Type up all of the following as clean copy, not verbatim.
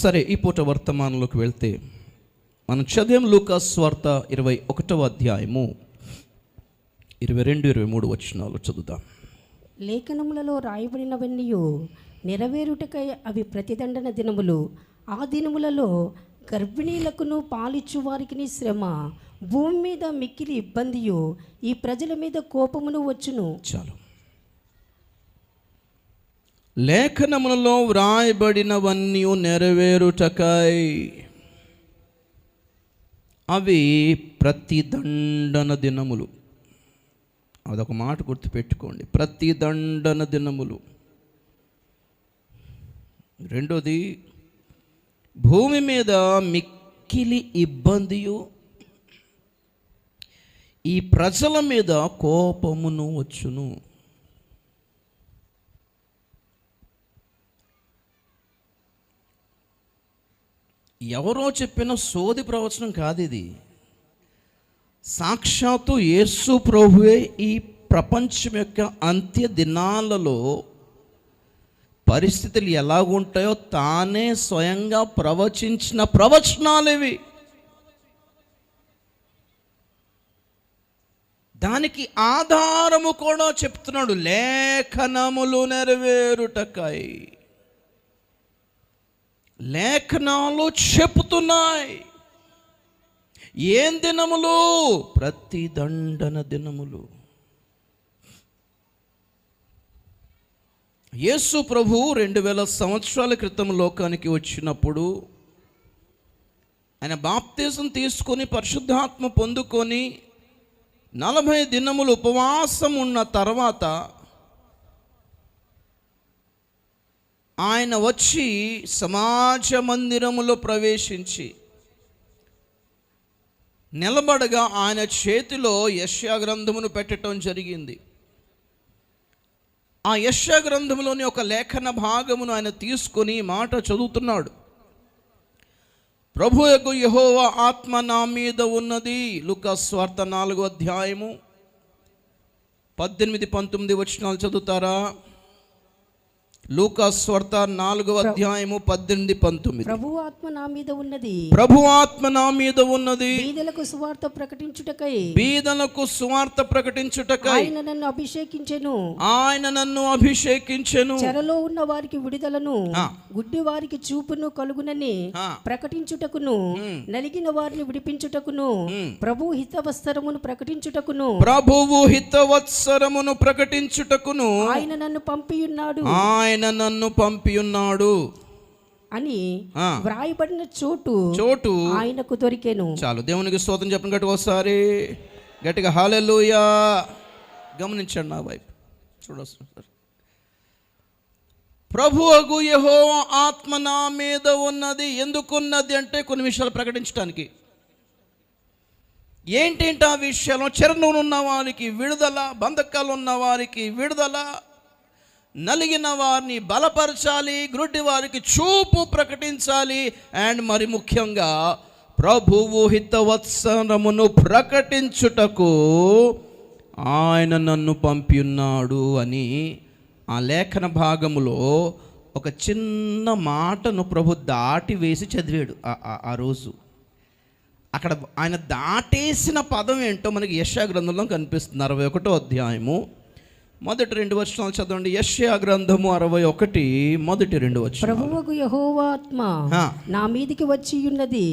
సరే, ఈ పూట వర్తమానంలోకి వెళ్తే మనం చదివాం లూకా సువార్త 21వ అధ్యాయము 22-23 వచనాలు చదువుదాం. లేఖనములలో రాయబడినవన్నీ నెరవేరుటకై అవి ప్రతిదండన దినములు. ఆ దినములలో గర్భిణీలకును పాలిచ్చు వారికి శ్రమ, భూమి మీద మిక్కిలి ఇబ్బందియు, ఈ ప్రజల మీద కోపమును వచ్చును. చాలు. లేఖనములలో వ్రాయబడినవన్నీ నెరవేరుటకై అవి ప్రతిదండన దినములు. అదొక మాట గుర్తుపెట్టుకోండి, ప్రతిదండన దినములు. రెండోది, భూమి మీద మిక్కిలి ఇబ్బందియు, ఈ ప్రజల మీద కోపమును వచ్చును. ఎవరో చెప్పిన సోది ప్రవచనం కాదు ఇది. సాక్షాత్తు యేసు ప్రభువే ఈ ప్రపంచం యొక్క అంత్య దినాలలో పరిస్థితులు ఎలాగుంటాయో తానే స్వయంగా ప్రవచించిన ప్రవచనాలు ఇవి. దానికి ఆధారము కూడా చెప్తున్నాడు, లేఖనములు నెరవేరుటకై. లేఖనాలు చెప్తున్నాయి. ఏం దినములు? ప్రతిదండన దినములు. యేసు ప్రభు 2000 సంవత్సరాల క్రితం లోకానికి వచ్చినప్పుడు ఆయన బాప్తిజం తీసుకొని పరిశుద్ధాత్మ పొందుకొని 40 దినములు ఉపవాసం ఉన్న తర్వాత ఆయన వచ్చి సమాజ మందిరములో ప్రవేశించి నిలబడగా ఆయన చేతిలో యెషయా గ్రంథమును పెట్టడం జరిగింది. ఆ యెషయా గ్రంథములోని ఒక లేఖన భాగమును ఆయన తీసుకొని మాట చదువుతున్నాడు. ప్రభువగు యెహోవా ఆత్మ నా మీద ఉన్నది. లూకా సువార్త 4వ అధ్యాయము 18-19 వచనాలు చదువుతారా? లూకా సువార్త 4వ అధ్యాయము 18-19. ప్రభువు ఆత్మ నా మీద ఉన్నది. ప్రభువు ఆత్మ నా మీద ఉన్నది. బీదలకు సువార్త ప్రకటించుటకై. బీదలకు సువార్త ప్రకటించుటకై ఆయన నన్ను అభిషేకించెను. ఆయన నన్ను అభిషేకించెను. చెరలో ఉన్న వారికి విడుదలను, గుడ్డి వారికి చూపును కలుగునని ప్రకటించుటకును, నలిగిన వారిని విడిపించుటకును, ప్రభు హితవత్సరమును ప్రకటించుటకును, ప్రభువు హితవత్సరమును ప్రకటించుటకును ఆయన నన్ను పంపియున్నాడు. ఆయన నన్ను పంపియున్నాడు అని వ్రాయబడిన చోటు ఆయనకు దొరికెను. చాలు. దేవునికి స్తోత్రం చెప్పండి గట్టిగా ఒకసారి, గట్టిగా హల్లెలూయా. గమనించండి నా వైపు చూడొస్తారు. ప్రభువగు యెహోవా ఆత్మ నా మీద ఉన్నది. ఎందుకున్నది అంటే కొన్ని విషయాలు ప్రకటించడానికి. ఏంటేంటి ఆ విషయాలు? చెరలో ఉన్న వారికి విడుదల, బంధకాలు ఉన్న వారికి విడుదల, నలిగిన వారిని బలపరచాలి, గ్రుడ్డి వారికి చూపు ప్రకటించాలి, అండ్ మరి ముఖ్యంగా ప్రభువు హితవత్సరమును ప్రకటించుటకు ఆయన నన్ను పంపియున్నాడు అని ఆ లేఖన భాగములో ఒక చిన్న మాటను ప్రభు దాటి వేసి చదివాడు ఆ రోజు. అక్కడ ఆయన దాటేసిన పదం ఏంటో మనకి యెషయా గ్రంథంలో కనిపిస్తుంది. 61వ అధ్యాయము మొదటి 2 వచనాలు చదవండి. యెషయా గ్రంథము 61 మొదటి 2 వచనాలు. ప్రభువగు యెహోవా ఆత్మ నా మీదికి వచ్చి ఉన్నది.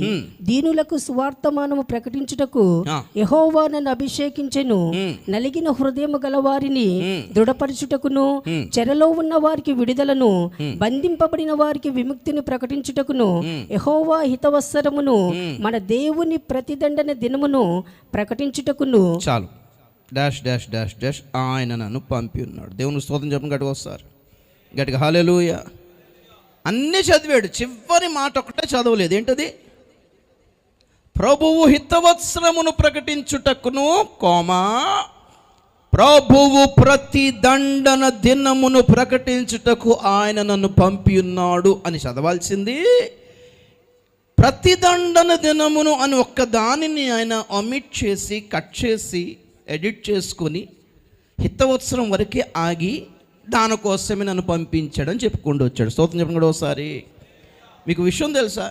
దీనులకు సువార్తమానము ప్రకటించుటకు యెహోవా నన్ను అభిషేకించెను. నలిగిన హృదయము గల వారిని దృఢపరచుటకును, చెరలో ఉన్న వారికి విడుదలను, బంధింపబడిన వారికి విముక్తిని ప్రకటించుటకును, యెహోవా హితవత్సరమును, మన దేవుని ప్రతిదండన దినమును ప్రకటించుటకును. చాలు. డాష్ డాష్ డాష్ డాష్ ఆయన నన్ను పంపి ఉన్నాడు. దేవుని స్తోత్రం చెప్పండి గట్టిగా వస్తారు, గట్టిగా హల్లెలూయా. అన్నీ చదివాడు, చివరి మాట ఒకటే చదవలేదు. ఏంటది? ప్రభువు హితవత్సరమును ప్రకటించుటకును, ప్రభువు ప్రతి దండన దినమును ప్రకటించుటకు ఆయన నన్ను పంపి ఉన్నాడు అని చదవాల్సింది. ప్రతిదండన దినమును అని ఒక్క దానిని ఆయన ఒమిట్ చేసి, కట్ చేసి, ఎడిట్ చేసుకొని హితవత్సరం వరకే ఆగి దానికోసమే నన్ను పంపించాడని చెప్పుకుంటూ వచ్చాడు. స్తోత్రం చెప్పండి ఒకసారి. మీకు విషయం తెలుసా?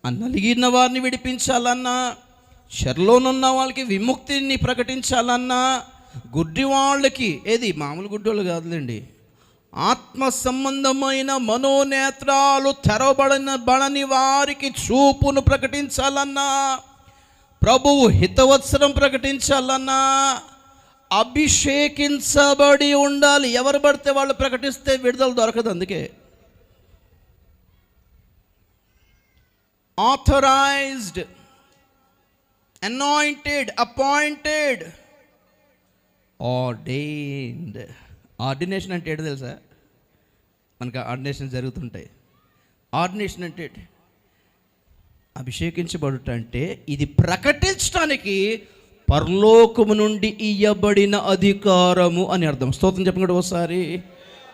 ఆ నలిగిన వారిని విడిపించాలన్నా, చెరలోనున్న వాళ్ళకి విముక్తిని ప్రకటించాలన్నా, గుడ్డి వాళ్ళకి, ఏది మామూలు గుడ్డోళ్ళు కాదులేండి, ఆత్మ సంబంధమైన మనోనేత్రాలు తెరవబడని వారికి చూపును ప్రకటించాలన్నా, ప్రభువు హితవత్సరం ప్రకటించాలన్నా అభిషేకించబడి ఉండాలి. ఎవరు పడితే వాళ్ళు ప్రకటిస్తే విడుదల దొరకదు. అందుకే authorised, anointed, appointed, ordained. Ordination అంటే ఏంటో తెలుసా? మనకు ఆర్డినేషన్ జరుగుతుంటాయి. ఆర్డినేషన్ అంటే అభిషేకించబడుట అంటే ఇది ప్రకటించడానికి పరలోకము నుండి ఇయ్యబడిన అధికారము అని అర్థం. స్తోత్రం చెప్పండి ఒకసారి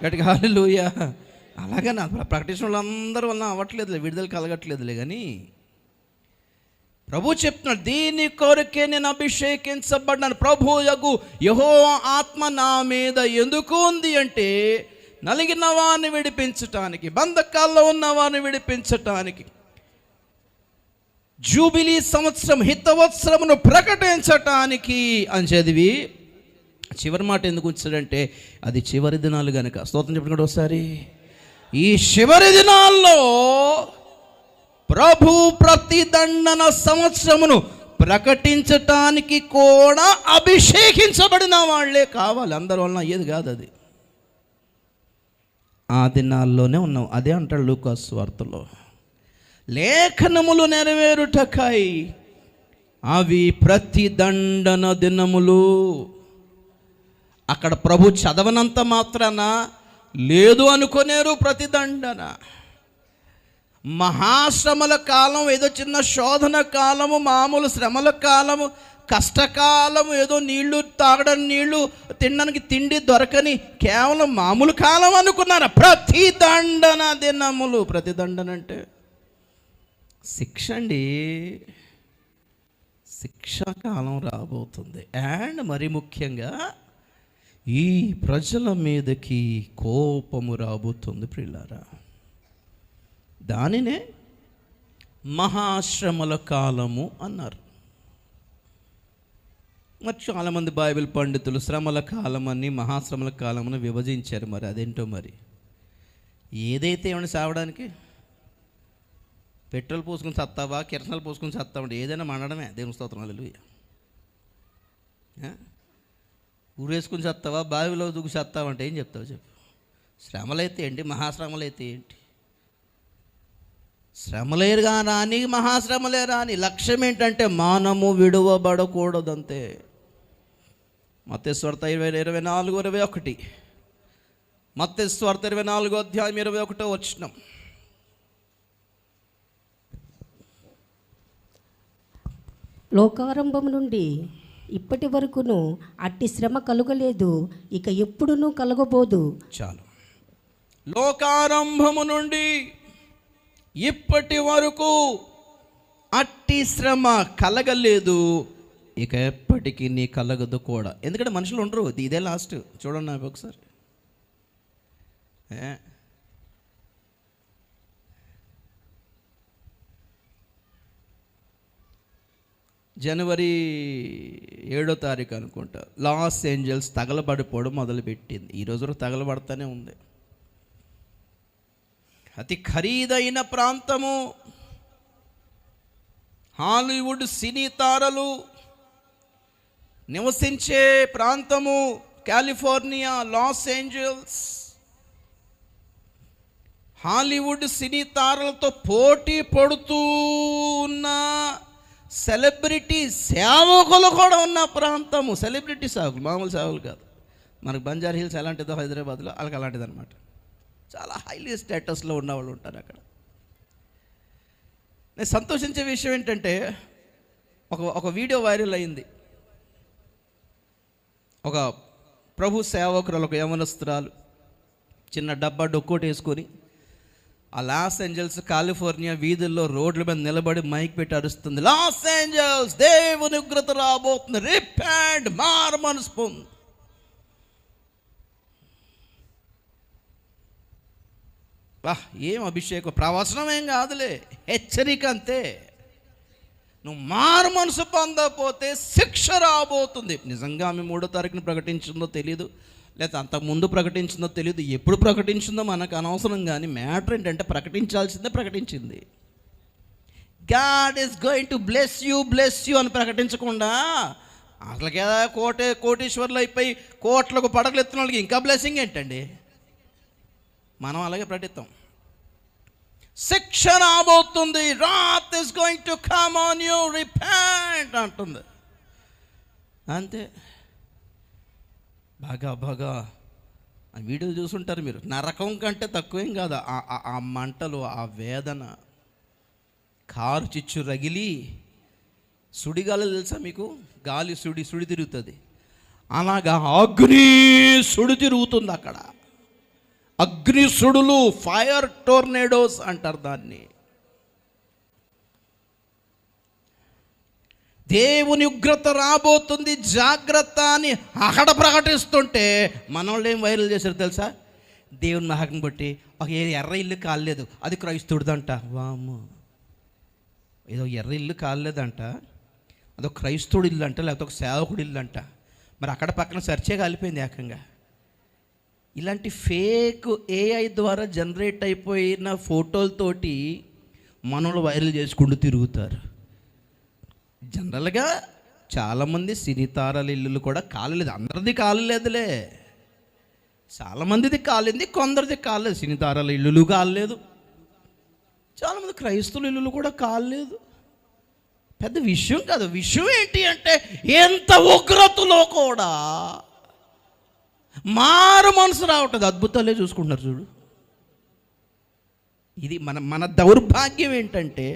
గట్టిగా హల్లెలూయా. అలాగే నా ప్రకటించిన వాళ్ళందరి వల్ల అవ్వట్లేదులే, విడుదల కలగట్లేదులే. కానీ ప్రభు చెప్తున్నాడు, దీని కొరకే నేను అభిషేకించబడ్డాను. ప్రభుయగు యెహోవా ఆత్మ నా మీద ఎందుకు ఉంది అంటే, నలిగిన వారిని విడిపించటానికి, బంధకాల్లో ఉన్న వారిని విడిపించటానికి, జూబిలీ సంవత్సరం హితవత్సరమును ప్రకటించటానికి అని చదివి చివరి మాట ఎందుకు ఉంచాడంటే, అది చివరి దినాలు కనుక. స్తోత్రం చెప్పండి ఒకసారి. ఈ చివరి దినాల్లో ప్రభు ప్రతిదండన సంవత్సరమును ప్రకటించటానికి కూడా అభిషేకించబడిన వాళ్ళే కావాలి. అందరి వలన ఏది కాదు, అది ఆ దినాల్లోనే ఉన్నాం. అదే అంటాడు లూకా సువార్తలో, లేఖనములు నెరవేరుటకై అవి ప్రతిదండన దినములు. అక్కడ ప్రభు చదవనంత మాత్రాన లేదు అనుకునేరు ప్రతిదండన. మహాశ్రమల కాలం, ఏదో చిన్న శోధన కాలము, మామూలు శ్రమల కాలము, కష్టకాలము, ఏదో నీళ్లు తాగడానికి నీళ్లు, తినడానికి తిండి దొరకని కేవలం మామూలు కాలం అనుకున్నారా? ప్రతిదండన దినములు. ప్రతిదండన అంటే శిక్ష అండి. శిక్షాకాలం రాబోతుంది. అండ్ మరి ముఖ్యంగా ఈ ప్రజల మీదకి కోపము రాబోతుంది ప్రియులారా. దానినే మహాశ్రమల కాలము అన్నారు. మరి చాలామంది బైబిల్ పండితులు శ్రమల కాలమని మహాశ్రమల కాలమని విభజించారు. మరి అదేంటో మరి. ఏదైతే ఏమైనా సావడానికి పెట్రోల్ పోసుకుని చస్తావా, కిరసనాలు పోసుకుని చస్తావా అంటే ఏదైనా మండడమే. దేవుని స్తోత్రం హల్లెలూయా. ఊరేసుకుని చస్తావా, బావిలో దూకి చస్తావా అంటే ఏం చెప్తావు చెప్పు. శ్రమలైతే ఏంటి, మహాశ్రమలైతే ఏంటి? శ్రమలేరుగా రాని, మహాశ్రమలే రాని, లక్ష్యం ఏంటంటే మానము విడువబడకూడదంతే. మత్తయి సువార్త 20:24-21. మత్తయి సువార్త 24:21. లోకారంభం నుండి ఇప్పటి వరకును అట్టి శ్రమ కలుగలేదు, ఇక ఎప్పుడునూ కలగబోదు. చాలు. లోకారంభము నుండి ఇప్పటి వరకు అట్టి శ్రమ కలగలేదు, ఇక ఎప్పటికీ నీ కలగదు కూడా. ఎందుకంటే మనుషులు ఉండరు. ఇదే లాస్ట్. చూడండి నాకు ఒకసారి. జనవరి 7వ తారీఖు అనుకుంటా లాస్ ఏంజల్స్ తగలబడిపోవడం మొదలుపెట్టింది. ఈరోజు తగలబడతానే ఉంది. అతి ఖరీదైన ప్రాంతము, హాలీవుడ్ సినీ తారలు నివసించే ప్రాంతము కాలిఫోర్నియా, లాస్ ఏంజల్స్. హాలీవుడ్ సినీ తారలతో పోటీ పడుతూ ఉన్న సెలబ్రిటీ సేవకులు కూడా ఉన్న ప్రాంతము. సెలబ్రిటీ సేవకులు, మామూలు సేవకులు కాదు. మనకు బంజారా హిల్స్ ఎలాంటిదో హైదరాబాద్లో, వాళ్ళకి అలాంటిది అనమాట. చాలా హైలీ స్టేటస్లో ఉన్నవాళ్ళు ఉంటారు అక్కడ. నేను సంతోషించే విషయం ఏంటంటే, ఒక వీడియో వైరల్ అయింది. ఒక ప్రభు సేవకురాలు, ఒక యవనస్తురాలు చిన్న డబ్బా డొక్కోటి వేసుకొని ఆ లాస్ ఏంజల్స్ కాలిఫోర్నియా వీధుల్లో రోడ్ల మీద నిలబడి మైక్ పెట్టి అరుస్తుంది, లాస్ ఏంజల్స్ దేవుని ఉగ్రత రాబోతుంది, రిపెంట్, మారు మనసు పొందు. వా, ఏం అభిషేకం, ప్రవచనం ఏం కాదులే, హెచ్చరిక అంతే. నువ్వు మారు మనసు పొందకపోతే శిక్ష రాబోతుంది. నిజంగా ఆమె 3వ తారీఖున ప్రకటించిందో తెలియదు, లేకపోతే అంతకుముందు ప్రకటించిందో తెలియదు, ఎప్పుడు ప్రకటించిందో మనకు అనవసరం. కానీ మ్యాటర్ ఏంటంటే ప్రకటించాల్సిందే ప్రకటించింది. God is going to bless you అని ప్రకటించకుండా అసలుకే కోటీశ్వర్లు అయిపోయి కోట్లకు పడకలు ఎత్తున్న వాళ్ళకి ఇంకా బ్లెస్సింగ్ ఏంటండి? మనం అలాగే ప్రకటిస్తాం. శిక్ష రాబోతుంది, wrath is going to come on you, repent అంటుంది అంతే. బాగా ఆ వీడియోలు చూసుంటారు మీరు. నరకం కంటే తక్కువేం కాదు ఆ మంటలు, ఆ వేదన. కారు చిచ్చు రగిలి సుడిగాలి తెలుసా మీకు? గాలి సుడి తిరుగుతుంది, అలాగా అగ్ని సుడి తిరుగుతుంది అక్కడ. అగ్ని సుడులు, ఫైర్ టోర్నేడోస్ అంటారు దాన్ని. దేవుని ఉగ్రత రాబోతుంది, జాగ్రత్త అని అక్కడ ప్రకటిస్తుంటే మనోళ్ళు ఏం వైరల్ చేశారు తెలుసా? దేవుని మహాకం బట్టి ఒక ఎర్ర ఇల్లు కాలేదు, అది క్రైస్తవుడిదంట. వాము, ఏదో ఎర్ర ఇల్లు కాలేదంట, అదొక క్రైస్తవుడి ఇల్లు అంట, లేకపోతే ఒక సేవకుడి ఇల్లు అంట. మరి అక్కడ పక్కన చర్చే కాలిపోయింది ఏకంగా. ఇలాంటి ఫేక్ ఏఐ ద్వారా జనరేట్ అయిపోయిన ఫోటోలతోటి మనోళ్ళు వైరల్ చేసుకుంటూ తిరుగుతారు. జనరల్గా చాలామంది సినీ తారల ఇల్లులు కూడా కాలేదు, అందరిది కాలేదులే. చాలామందిది కాలింది, కొందరిది కాలేదు. సినీ తారల ఇల్లులు కాలేదు, చాలామంది క్రైస్తవుల ఇల్లులు కూడా కాలేదు. పెద్ద విషయం కాదు. విషయం ఏంటి అంటే ఎంత ఉగ్రతలో కూడా మారు మనసు రావట్లేదు. అద్భుతాలే చూసుకుంటున్నారు చూడు. ఇది మన దౌర్భాగ్యం ఏంటంటే,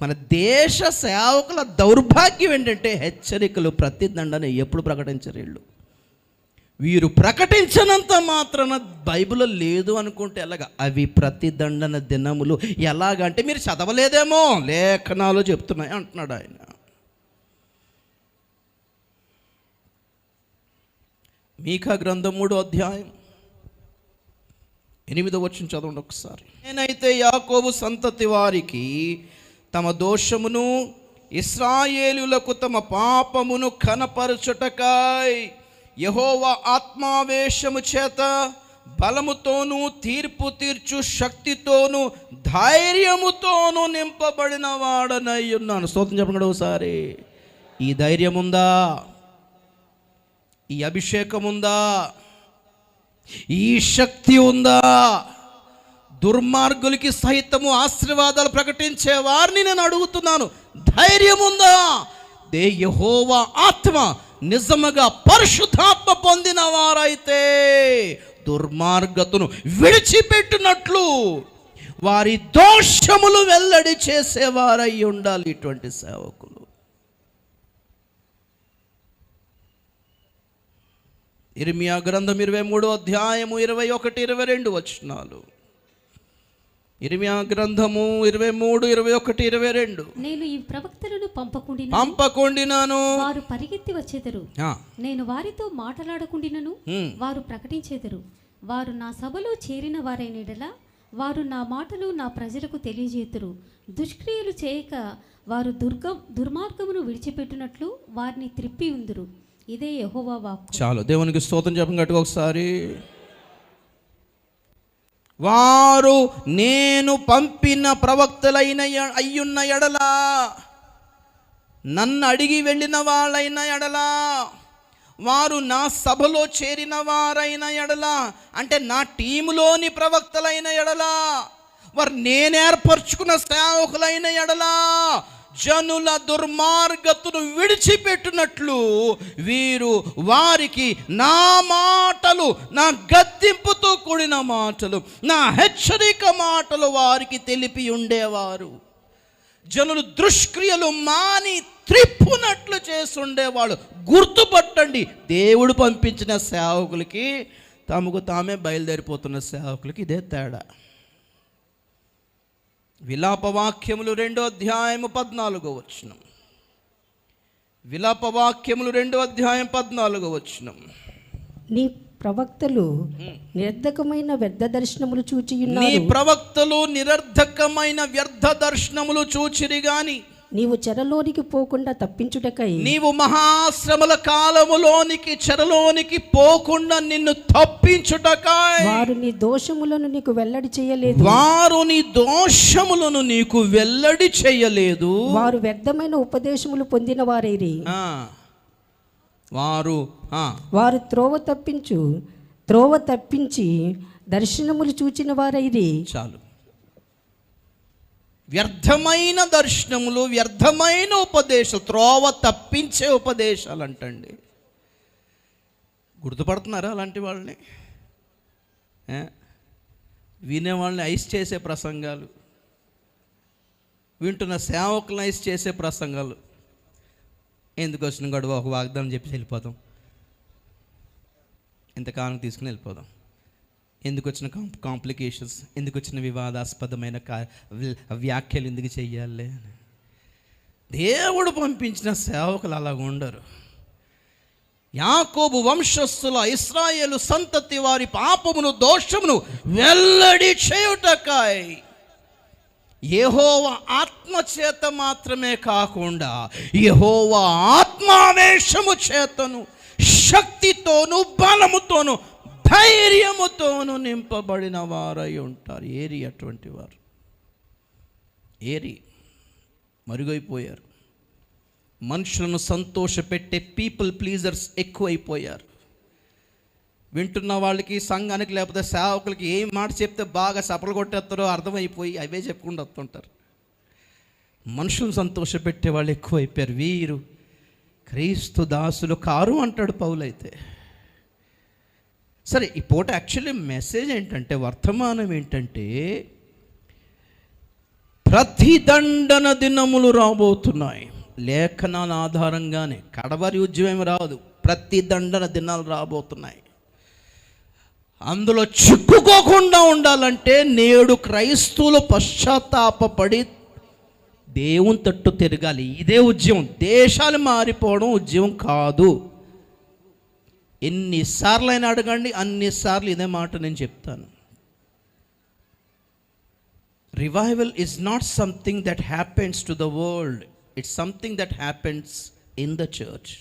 మన దేశ సేవకుల దౌర్భాగ్యం ఏంటంటే హెచ్చరికలు, ప్రతిదండన ఎప్పుడు ప్రకటించరు వీరు ప్రకటించినంత మాత్రాన బైబిల్లో లేదు అనుకుంటే ఎలాగా? అవి ప్రతిదండన దినములు. ఎలాగంటే మీరు చదవలేదేమో, లేఖనాలు చెప్తున్నాయి అంటున్నాడు ఆయన. మీకా గ్రంథం 3వ అధ్యాయం 8వ వచనం చదవండి ఒకసారి. నేనైతే యాకోబు సంతతి వారికి తమ దోషమును, ఇశ్రాయేలులకు తమ పాపమును కనపరచుటకై యెహోవా ఆత్మావేశము చేత బలముతోనూ తీర్పు తీర్చు శక్తితోనూ ధైర్యముతోనూ నింపబడిన వాడనై ఉన్నాను. స్తోత్రం చెప్పండి ఒకసారి. ఈ ధైర్యం ఉందా? ఈ అభిషేకం ఉందా? ఈ శక్తి ఉందా? దుర్మార్గులకి సహితము ఆశీర్వాదాలు ప్రకటించే వారిని నేను అడుగుతున్నాను, ధైర్యం ఉందా? యెహోవా ఆత్మ నిజముగా పరిశుద్ధాత్మ పొందిన వారైతే దుర్మార్గతను విడిచిపెట్టినట్లు వారి దోషములు వెల్లడి చేసేవారై ఉండాలి ఇటువంటి సేవకులు. ఇర్మియా గ్రంథం 23వ అధ్యాయము 21, 22 వచనాలు. ఇర్మియా గ్రంథము 23, 21, 22. నేను ఈ ప్రవక్తలను పంపకుండినాను, వారు పరిగెత్తి వచ్చేదరు. నేను వారితో మాట్లాడకుండినను వారు ప్రకటించేదరు. వారు నా సభలో చేరిన వారైన యెడల వారు నా మాటలు నా ప్రజలకు తెలియజేతురు. దుష్క్రియలు చేయక వారు దుర్మార్గమును విడిచిపెట్టినట్లు వారిని త్రిప్పి ఉందురు. ఇదే యెహోవా వాక్కు. చాలు, దేవునికి స్తోత్రం చెప్పండి గట్టిగా ఒకసారి. వారు నేను పంపిన ప్రవక్తలైన అయ్యున్న ఎడలా, నన్ను అడిగి వెళ్ళిన వాళ్ళైన ఎడలా, వారు నా సభలో చేరిన వారైన ఎడలా, అంటే నా టీములోని ప్రవక్తలైన ఎడలా, వారు నేను ఏర్పరచుకున్న సేవకులైన ఎడలా, జనుల దుర్మార్గతను విడిచిపెట్టినట్లు వీరు వారికి నా మాటలు, నా గద్దింపుతో కూడిన మాటలు, నా హెచ్చరిక మాటలు వారికి తెలిపి ఉండేవారు. జనులు దుష్క్రియలు మాని త్రిప్పునట్లు చేస్తుండేవాళ్ళు. గుర్తుపట్టండి, దేవుడు పంపించిన సేవకులకి తమకు తామే బయలుదేరిపోతున్న సేవకులకి ఇదే తేడా. విలాపవాక్యములు 2వ అధ్యాయము 14వ వచనం. విలాపవాక్యములు 2వ అధ్యాయం 14వ వచనం. నీ ప్రవక్తలు నిరర్ధకమైన వ్యర్థ దర్శనములు నీ చూచియున్నారు. ప్రవక్తలు నిరర్ధకమైన వ్యర్థ దర్శనములు చూచిరి గాని నీవు చెరలోనికి పోకుండా తప్పించుటకై నీవు మహాశ్రమల కాలములోనికి చెరలోనికి పోకుండా నిన్ను తప్పించుటకాయ్ వారు నీ దోషములను నీకు వెల్లడి చేయలేదు. వారు నీ దోషములను నీకు వెల్లడి చేయలేదు. వారు వ్యర్థమైన ఉపదేశములు పొందిన వారైరి. వారు త్రోవ తప్పించి దర్శనములు చూచిన వారైరి. చాలు. వ్యర్థమైన దర్శనములు, వ్యర్థమైన ఉపదేశాలు, త్రోవ తప్పించే ఉపదేశాలు అంటండి. గుర్తుపడుతున్నారా అలాంటి వాళ్ళని? వినేవాళ్ళని ఐస్ చేసే ప్రసంగాలు, వింటున్న సేవకులను ఐస్ చేసే ప్రసంగాలు. ఎందుకు వచ్చిన గడువు ఒక వాగ్దానం చెప్పి వెళ్ళిపోదాం, ఇంతకాలం తీసుకుని వెళ్ళిపోదాం. ఎందుకు వచ్చిన కాంప్లికేషన్స్, ఎందుకు వచ్చిన వివాదాస్పదమైన వ్యాఖ్యలు ఎందుకు చెయ్యాలి? దేవుడు పంపించిన సేవకులు అలాగ ఉండరు. యాకోబు వంశస్థుల ఇశ్రాయేలు సంతతి వారి పాపమును దోషమును వెల్లడి చేయుటకై యెహోవా ఆత్మచేత మాత్రమే కాకుండా యెహోవా ఆత్మావేశము చేతను శక్తితోను బలముతోను ధైర్యముతోను నింపబడిన వారై ఉంటారు. ఏరి అటువంటి వారు మరుగైపోయారు. మనుషులను సంతోషపెట్టే పీపుల్ ప్లీజర్స్ ఎక్కువైపోయారు. వింటున్న వాళ్ళకి, సంఘానికి లేకపోతే సేవకులకి ఏం మాట చెప్తే బాగా సపలు కొట్టేస్తారో అర్థమైపోయి అవే చెప్పుకుంటూ వస్తుంటారు. మనుషులను సంతోషపెట్టే వాళ్ళు ఎక్కువైపోయారు. వీరు క్రీస్తు దాసులు కారు అంటాడు పౌలైతే. సరే, ఈ పూట యాక్చువల్లీ మెసేజ్ ఏంటంటే, వర్తమానం ఏంటంటే, ప్రతిదండన దినములు రాబోతున్నాయి. లేఖనాల ఆధారంగానే కడవరి ఉద్యమం రాదు, ప్రతిదండన దినాలు రాబోతున్నాయి. అందులో చిక్కుకోకుండా ఉండాలంటే నేడు క్రైస్తవులు పశ్చాత్తాపపడి దేవుని తట్టు తిరగాలి. ఇదే ఉద్యమం. దేశాలు మారిపోవడం ఉద్యమం కాదు. ఎన్నిసార్లు అయినా అడగండి, అన్నిసార్లు ఇదే మాట నేను చెప్తాను. Revival is not something that happens to the world, it's something that happens in the church,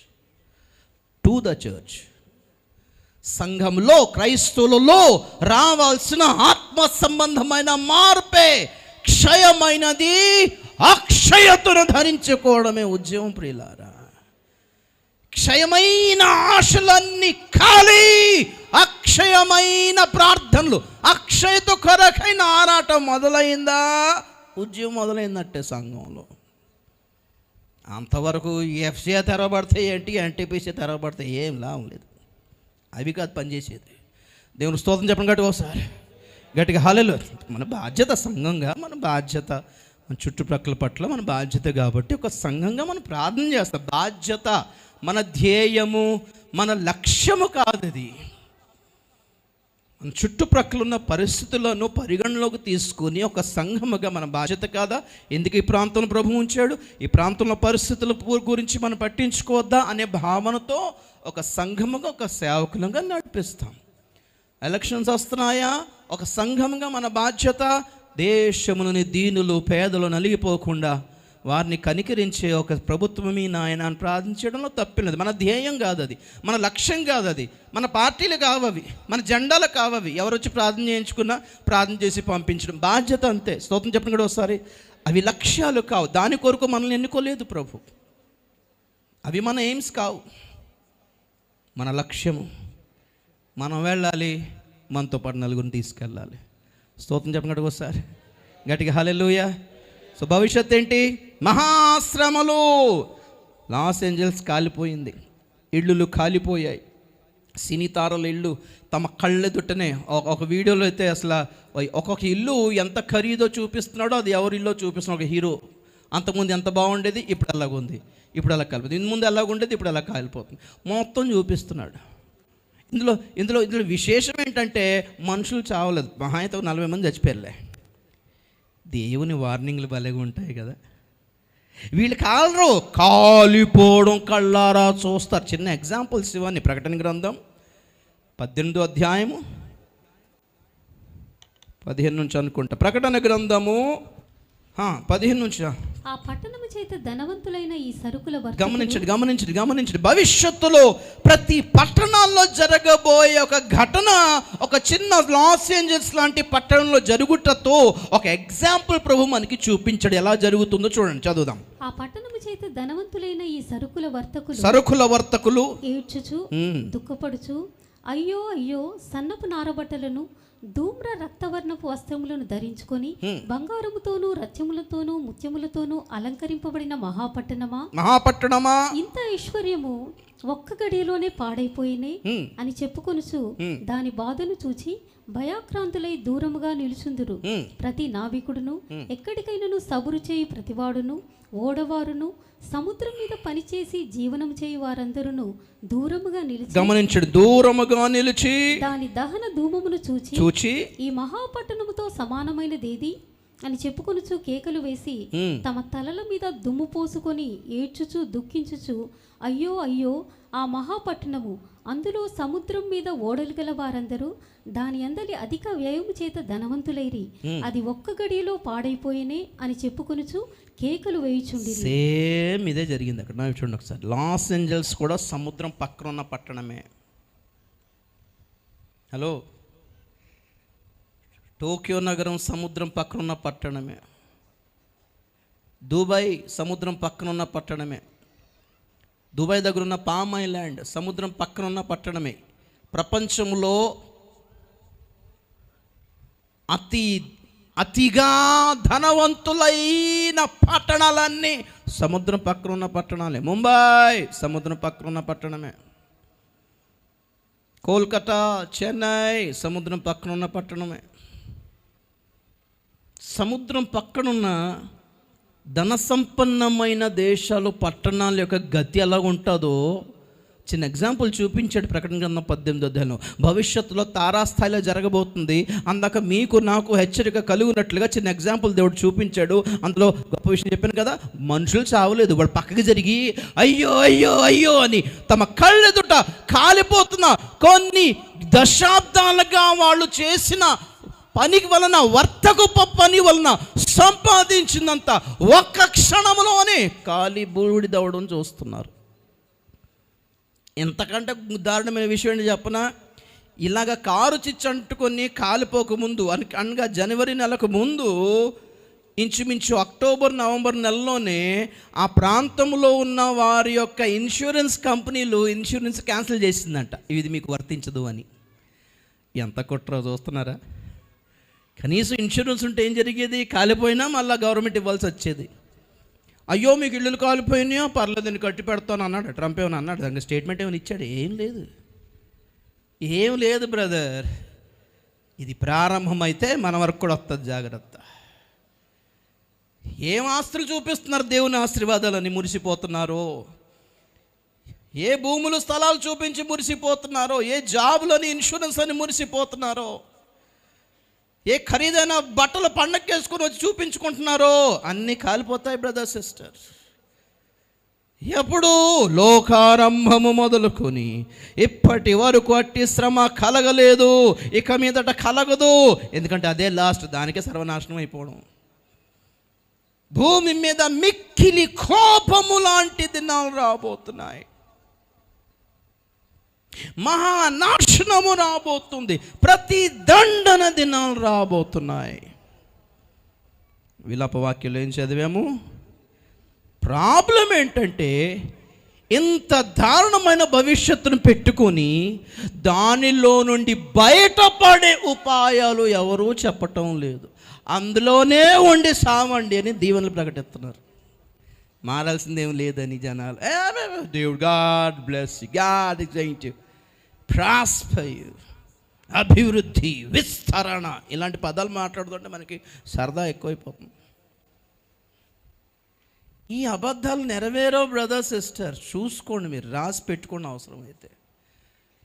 to the church. సంఘంలో, క్రైస్తవులలో రావాల్సిన ఆత్మ సంబంధమైన మార్పే క్షయమైనది, అక్షయతను ధరించుకోవడమే ఉద్యమం. ప్రియులారా, క్షయమైన ఆశలన్నీ ఖాళీ, అక్షయమైన ప్రార్థనలు, అక్షయత కొరకైన ఆరాటం మొదలైందా, ఉద్యమం మొదలైందట్టే సంఘంలో. అంతవరకు ఎఫ్సీఏ తెరవబడతాయి ఏంటి, ఎన్టీపీసీ తెరవబడతాయి, ఏం లాభం లేదు. అవి కాదు పనిచేసేది. దేవుని స్తోత్రం చెప్పండి గట్టిగా ఒకసారి, గట్టిగా హల్లెలూయా. మన బాధ్యత సంఘంగా, మన బాధ్యత మన చుట్టుప్రక్కల పట్ల మన బాధ్యత. కాబట్టి ఒక సంఘంగా మనం ప్రార్థన చేస్తాం. బాధ్యత, మన ధ్యేయము, మన లక్ష్యము కాదు అది. మన చుట్టుప్రక్కల ఉన్న పరిస్థితులను పరిగణలోకి తీసుకుని ఒక సంఘముగా మన బాధ్యత కాదా? ఎందుకు ఈ ప్రాంతంలో ప్రభు ఉంచాడు, ఈ ప్రాంతంలో పరిస్థితుల గురించి మనం పట్టించుకోవద్దా అనే భావనతో ఒక సంఘముగా, ఒక సేవకులుగా నడిపిస్తాం. ఎలక్షన్స్ వస్తున్నాయా, ఒక సంఘంగా మన బాధ్యత దేశములోని దీనులు, పేదలు నలిగిపోకుండా వారిని కనికరించే ఒక ప్రభుత్వమే నాయన అని ప్రార్థించడంలో తప్పిలేదు. మన ధ్యేయం కాదు అది, మన లక్ష్యం కాదు అది, మన పార్టీలు కావవి, మన జెండాలు కావవి. ఎవరు వచ్చి ప్రార్థన చేయించుకున్నా ప్రార్థన చేసి పంపించడం బాధ్యత, అంతే. స్తోత్రం చెప్పండి కూడా ఒకసారి. అవి లక్ష్యాలు కావు, దాని కొరకు మనల్ని ఎన్నుకోలేదు ప్రభు. అవి మన ఎయిమ్స్ కావు. మన లక్ష్యము, మనం వెళ్ళాలి, మనతో పాటు నలుగురిని తీసుకెళ్ళాలి. స్తోత్రం చెప్పండి ఒకసారి గట్టిగా హల్లెలూయా. సో భవిష్యత్ ఏంటి? మహాశ్రమలు. లాస్ ఏంజల్స్ కాలిపోయింది, ఇళ్ళు కాలిపోయాయి. సినీ తారల ఇళ్ళు తమ కళ్ళెదుటనే, ఒక వీడియోలో అయితే అసలు ఒక్కొక్క ఇల్లు ఎంత ఖరీదో చూపిస్తున్నాడో అది ఎవరి ఇల్లో చూపిస్తున్నాడు ఒక హీరో. అంతకుముందు ఎంత బాగుండేది, ఇప్పుడు అలాగుంది, ఇప్పుడు అలా కాలిపోతుంది, ఇంత ముందు ఎలాగుండేది, ఇప్పుడు అలా కాలిపోతుంది, మొత్తం చూపిస్తున్నాడు. ఇందులో విశేషం ఏంటంటే మనుషులు చావలేదు, మహా అయితే 40 మంది చచ్చిపోయారులే. దేవుని వార్నింగ్లు భలేగా ఉంటాయి కదా. వీళ్ళు కాలిపోవడం కళ్ళారా చూస్తారు. చిన్న ఎగ్జాంపుల్స్ ఇవన్నీ. ప్రకటన గ్రంథం 18వ అధ్యాయము 15 నుంచి అనుకుంటా. ప్రకటన గ్రంథము 15 నుంచి. ఆ పట్టణము చేత ధనవంతులైన ఈ సరుకుల గమనించండి. భవిష్యత్తులో ప్రతి పట్టణాల్లో జరగబోయే ఒక ఘటన ఒక చిన్న లాస్ ఏంజల్స్ లాంటి పట్టణంలో జరుగుటతో ఒక ఎగ్జాంపుల్ ప్రభు మనకి చూపించాడు. ఎలా జరుగుతుందో చూడండి, చదువుదాం. ఆ పట్టణము చేత ధనవంతులైన ఈ సరుకుల వర్తకులు ఏడ్చుచు దుఃఖపడుచు, అయ్యో అయ్యో, సన్నపు నారబట్టలను ధూమ్ర రక్తవర్ణపు వస్త్రములను ధరించుకొని బంగారముతోనూ రత్యములతోనూ ముత్యములతోనూ అలంకరింపబడిన మహాపట్టణమా, ఇంత ఐశ్వర్యము ఒక్క గడియలోనే పాడైపోయినే అని చెప్పుకొనుచు దాని బాధను చూచి భయాక్రాంతులై దూరముగా నిలుచుందురు. ప్రతి నావికుడును ఎక్కడికైనాను సబురు చేయి ప్రతివాడును ఓడవారును సముద్రం మీద పనిచేసి జీవనం చేయి వారందరూ దూరముగా నిలిచి దాని దహన ధూమమును చూచి ఈ మహాపట్టణముతో సమానమైనదేది అని చెప్పుకొనుచు కేకలు వేసి తమ తలల మీద దుమ్ము పోసుకొని ఏడ్చుచు దుఃఖించుచు, అయ్యో అయ్యో, ఆ మహాపట్టణము, అందులో సముద్రం మీద ఓడలు గల వారందరూ దాని అందలి అధిక వ్యయము చేత ధనవంతులైరి, అది ఒక్క గడియలో పాడైపోయినే అని చెప్పుకొనుచు కేకలు వేయుచుండి. సేమ్ ఇదే జరిగింది అక్కడ. చూడండి ఒకసారి. లాస్ ఏంజల్స్ కూడా సముద్రం పక్కన ఉన్న పట్టణమే. హలో, టోక్యో నగరం సముద్రం పక్కన ఉన్న పట్టణమే. దుబాయ్ సముద్రం పక్కన ఉన్న పట్టణమే. దుబాయ్ దగ్గర ఉన్న పామ్ ఐలాండ్ సముద్రం పక్కన ఉన్న పట్టణమే. ప్రపంచంలో అతిగా ధనవంతులైన పట్టణాలన్నీ సముద్రం పక్కన ఉన్న పట్టణాలే. ముంబై సముద్రం పక్కన ఉన్న పట్టణమే. కోల్కతా, చెన్నై సముద్రం పక్కన ఉన్న పట్టణమే. సముద్రం పక్కనున్న ధన సంపన్నమైన దేశాలు పట్టణాల యొక్క గతి ఎలా ఉంటుందో చిన్న ఎగ్జాంపుల్ చూపించాడు ప్రకటన గ్రంథం 18వ అధ్యాయంలో. భవిష్యత్తులో తారాస్థాయిలో జరగబోతుంది. అందాక మీకు నాకు హెచ్చరిక కలుగునట్లుగా చిన్న ఎగ్జాంపుల్ దేవుడు చూపించాడు. అందులో గొప్ప విషయం చెప్పాను కదా, మనుషులు చావలేదు, వాడు పక్కకి జరిగి అయ్యో అయ్యో అయ్యో అని తమ కళ్ళెదుట కాలిపోతున్న కొన్ని దశాబ్దాలుగా వాళ్ళు చేసిన పని వలన, వర్తకపు పని వలన సంపాదించిందంత ఒక్క క్షణంలోనే కాలి బూడిదవడం చూస్తున్నారు. ఎంతకంటే దారుణమైన విషయం ఏంటి చెప్పనా? ఇలాగ కారు చిచ్చంటుకొని కాలిపోకముందు అనగా జనవరి నెలకు ముందు ఇంచుమించు అక్టోబర్ నవంబర్ నెలలోనే ఆ ప్రాంతంలో ఉన్న వారి యొక్క ఇన్సూరెన్స్ కంపెనీలు ఇన్సూరెన్స్ క్యాన్సిల్ చేసిందంట, ఇది మీకు వర్తించదు అని. ఎంత కుట్రో చూస్తున్నారా? కనీసం ఇన్సూరెన్స్ ఉంటే ఏం జరిగేది? కాలిపోయినా మళ్ళీ గవర్నమెంట్ ఇవ్వాల్సి వచ్చేది. అయ్యో మీకు ఇల్లులు కాలిపోయినాయో పర్లేదు నేను కట్టి పెడతాను అన్నాడు ట్రంప్. ఏమైనా అన్నాడు? దానికి స్టేట్మెంట్ ఏమైనా ఇచ్చాడు? ఏం లేదు బ్రదర్. ఇది ప్రారంభం అయితే మన వరకు కూడా వస్తుంది, జాగ్రత్త. ఏం ఆస్తులు చూపిస్తున్నారు దేవుని ఆశీర్వాదాలని మురిసిపోతున్నారో, ఏ భూములు స్థలాలు చూపించి మురిసిపోతున్నారో, ఏ జాబులని ఇన్సూరెన్స్ అని మురిసిపోతున్నారో, ఏ ఖరీదైన బట్టలు పండగకేసుకొని వచ్చి చూపించుకుంటున్నారో, అన్నీ కాలిపోతాయి బ్రదర్ సిస్టర్. ఎప్పుడు లోకారంభము మొదలుకొని ఇప్పటి వరకు అట్టి శ్రమ కలగలేదు, ఇక మీదట కలగదు. ఎందుకంటే అదే లాస్ట్, దానికే సర్వనాశనం అయిపోవడం. భూమి మీద మిక్కిలి కోపము లాంటి దినాలు రాబోతున్నాయి. మహానాశనము రాబోతుంది. ప్రతి దండన దినాలు రాబోతున్నాయి. విలాప వాక్యంలో ఏం చదివాము? ప్రాబ్లం ఏంటంటే ఇంత దారుణమైన భవిష్యత్తును పెట్టుకొని దానిలో నుండి బయటపడే ఉపాయాలు ఎవరూ చెప్పటం లేదు. అందులోనే ఉండి సావండి అని దీవెనలు ప్రకటిస్తున్నారు. మారాల్సిందేం లేదని జనాలు. దేవుడు God bless you, God is going to prosper you, అభివృద్ధి, విస్తరణ, ఇలాంటి పదాలు మాట్లాడుతుంటే మనకి సరదా ఎక్కువైపోతుంది. ఈ అబద్ధాలు నెరవేరో బ్రదర్ సిస్టర్, చూసుకోండి, మీరు రాసి పెట్టుకోండి అవసరమైతే.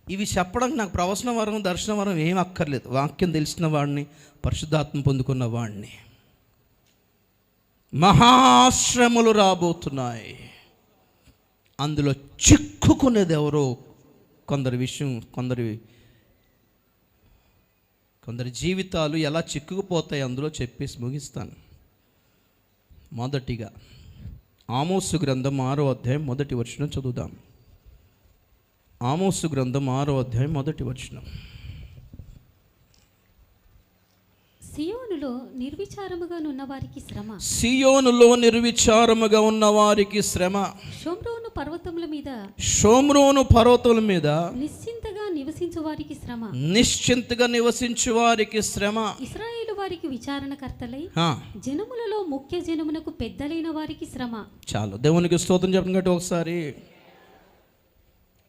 ఇవి చెప్పడానికి నాకు ప్రవచన వరం, దర్శన వరం ఏం అక్కర్లేదు. వాక్యం తెలిసిన వాడిని, పరిశుద్ధాత్మ పొందుకున్న వాడిని. మహాశ్రమలు రాబోతున్నాయి. అందులో చిక్కుకునేది ఎవరో కొందరి కొందరి జీవితాలు ఎలా చిక్కుకుపోతాయి అందులో చెప్పేసి ముగిస్తాను. మొదటిగా ఆమోసు గ్రంథం 6వ అధ్యాయం 1వ వచనం చదువుదాం. ఆమోసు గ్రంథం 6వ అధ్యాయం 1వ వచనం. సియోనులో నిర్విచారముగా ఉన్న వారికి శ్రమ. సియోనులో నిర్విచారముగా ఉన్న వారికి శ్రమ. షోమ్రోను పర్వతముల మీద, షోమ్రోను పర్వతముల మీద నిశ్చింతగా నివసించు వారికి శ్రమ. నిశ్చింతగా నివసించు వారికి శ్రమ. ఇశ్రాయేలు వారికి విచారణకర్తలై, జనములలో ముఖ్య జనమునకు పెద్దలైన వారికి శ్రమ. చాలు, దేవునికి స్తోత్రం చెప్పండి ఒకసారి.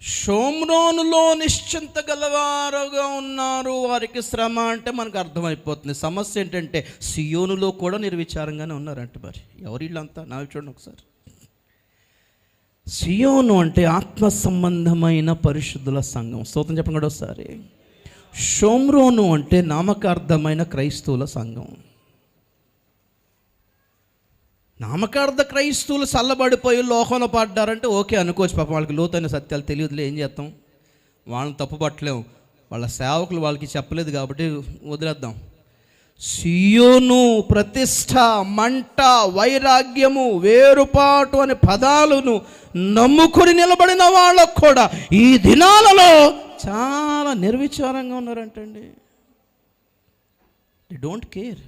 షోమ్రోనులో నిశ్చింత గలవారుగా ఉన్నారు వారికి శ్రమ అంటే మనకు అర్థమైపోతుంది. సమస్య ఏంటంటే సియోనులో కూడా నిర్విచారంగానే ఉన్నారంట. మరి ఎవరు వీళ్ళంతా? నా చూడండి ఒకసారి. సియోను అంటే ఆత్మ సంబంధమైన పరిశుద్ధుల సంఘం. స్తోత్రం చెప్పండి కూడా ఒకసారి. షోమ్రోను అంటే నామకార్థమైన క్రైస్తవుల సంఘం. నామకార్థ క్రైస్తవులు చల్లబడిపోయి లోకంలో పడ్డారంటే ఓకే అనుకోవచ్చు. పాపం వాళ్ళకి లోతైన సత్యాలు తెలియదులే, ఏం చేస్తాం, వాళ్ళని తప్పు పట్టలేము. వాళ్ళ సేవకులు వాళ్ళకి చెప్పలేదు కాబట్టి వదిలేద్దాం. సియోను ప్రతిష్ట, మంట, వైరాగ్యము, వేరుపాటు అనే పదాలను నమ్ముకొని నిలబడిన వాళ్ళకు కూడా ఈ దినాలలో చాలా నిర్విచారంగా ఉన్నారంటండి. They don't care.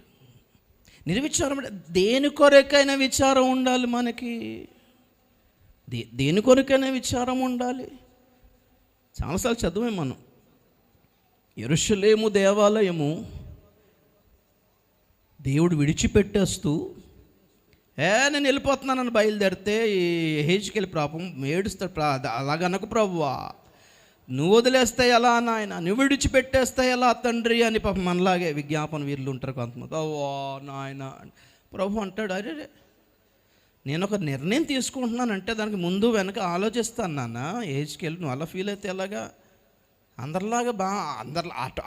నిర్విచారం అంటే దేని కొరకైనా విచారం ఉండాలి మనకి. దేని కొరకైనా విచారం ఉండాలి. చాలాసార్లు చదివే మనం. యెరూషలేము దేవాలయము దేవుడు విడిచిపెట్టేస్తూ నేను వెళ్ళిపోతున్నానని బయలుదేరితే ఈ హెజ్కేలు పాపం ఏడుస్తాడు. అలాగనకు ప్రభువా, నువ్వు వదిలేస్తే ఎలా నాయన, నువ్వు విడిచిపెట్టేస్తే ఎలా తండ్రి అని పాపం మనలాగే విజ్ఞాపన వీరులు ఉంటారు కొంతమంది. ఓ నాయన, ప్రభు అంటాడు, అరే నేను ఒక నిర్ణయం తీసుకుంటున్నానంటే దానికి ముందు వెనక ఆలోచిస్తాను నాన్న. హెజ్కేలు నువ్వు అలా ఫీల్ అయితే ఎలాగా? అందరిలాగా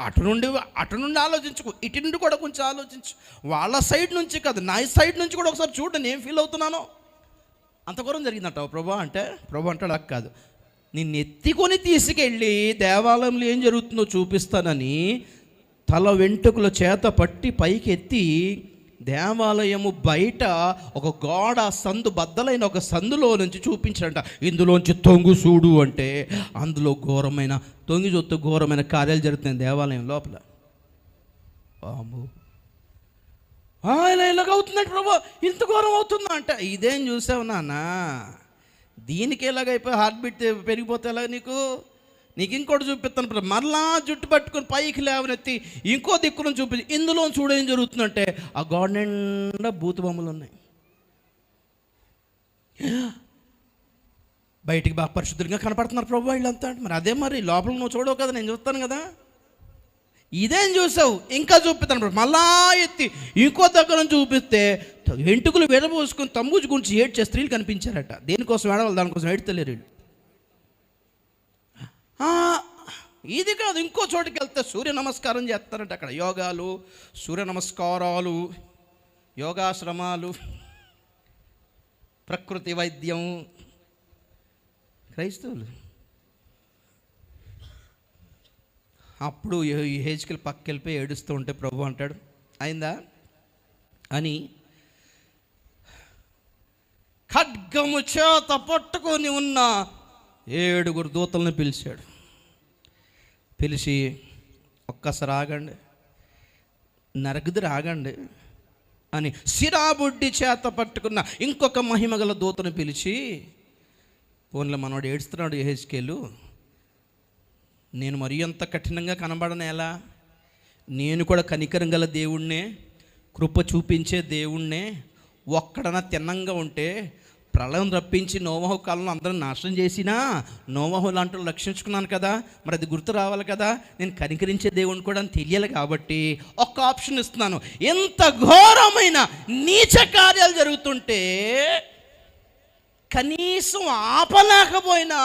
అటు నుండి ఆలోచించుకో, ఇటు నుండి కూడా కొంచెం ఆలోచించు. వాళ్ళ సైడ్ నుంచి కాదు, నా సైడ్ నుంచి కూడా ఒకసారి చూడు నేను ఏం ఫీల్ అవుతున్నానో. అంత ఘోరం జరిగిందంట ప్రభు అంటే. ప్రభు అంటాడు అక్క కాదు, నిన్ను ఎత్తికొని తీసుకెళ్ళి దేవాలయంలో ఏం జరుగుతుందో చూపిస్తానని తల వెంట్రుకల చేత పట్టి పైకి ఎత్తి దేవాలయము బయట ఒక గోడ సందు, బద్దలైన ఒక సందులో నుంచి చూపించాడంట. ఇందులోంచి తొంగు చూడు అంటే అందులో ఘోరమైన తొంగి చూస్తూ ఘోరమైన కార్యాలు జరుగుతున్నాయి దేవాలయం లోపల. ఆయన ఇలాగ అవుతుందంటే ప్రభు, ఇంత ఘోరం అవుతుందా అంటే, ఇదేం చూసావు నాన్న, దీనికి ఎలాగైపోయి హార్ట్ బీట్ పెరిగిపోతే ఎలాగ నీకు ఇంకోటి చూపిస్తాను. మరలా జుట్టు పట్టుకొని పైకి లేవనెత్తి ఇంకో దిక్కును చూపి ఇందులో చూడేం జరుగుతుందంటే ఆ గోడ నిండా బూతు బొమ్మలు ఉన్నాయి. బయటికి బాగా పరిశుద్ధంగా కనపడుతున్నారు ప్రభు వీళ్ళంతా. మరి అదే మరి లోపల నువ్వు చూడవు కదా, నేను చూస్తాను కదా. ఇదేం చూసావు, ఇంకా చూపిస్తాను. మళ్ళా ఎత్తి ఇంకో దగ్గర నుంచి చూపిస్తే వెంట్రుకలు విడబోసుకొని తమ్ముజు గురించి ఏడ్చే స్త్రీలు కనిపించారట. దేనికోసం ఏడవాలి, దానికోసం ఏడ్తలేరు వీళ్ళు. ఇది కాదు, ఇంకో చోటుకి వెళ్తే సూర్య నమస్కారం చేస్తారంట. అక్కడ యోగాలు, సూర్య నమస్కారాలు, యోగాశ్రమాలు, ప్రకృతి వైద్యం. క్రైస్తవులు అప్పుడు ఈ హెజ్కేలు పక్కకి వెళ్ళిపోయి ఏడుస్తూ ఉంటే ప్రభు అంటాడు, అయిందా అని ఖడ్గము చేత పట్టుకొని ఉన్న 7 దూతలను పిలిచాడు. పిలిచి, ఒక్కసారి ఆగండి, నరకుదురు ఆగండి అని సిరాబుడ్డి చేత పట్టుకున్న ఇంకొక మహిమగల దూతను పిలిచి, ఫోన్లో మనవాడు ఏడుస్తున్నాడు హెజ్కేలు, నేను మరీ అంత కఠినంగా కనబడను ఎలా? నేను కూడా కనికరం గల దేవుణ్ణే, కృప చూపించే దేవుణ్ణే. ఒక్కడన్నా తిన్నంగా ఉంటే ప్రళయం రప్పించి నోవహు కాలంలో అందరం నాశనం చేసినా నోవహు లాంటి రక్షించుకున్నాను కదా, మరి అది గుర్తు రావాలి కదా. నేను కనికరించే దేవుని కూడా అని తెలియాలి కాబట్టి ఒక్క ఆప్షన్ ఇస్తున్నాను. ఎంత ఘోరమైన నీచ కార్యాలు జరుగుతుంటే కనీసం ఆపలేకపోయినా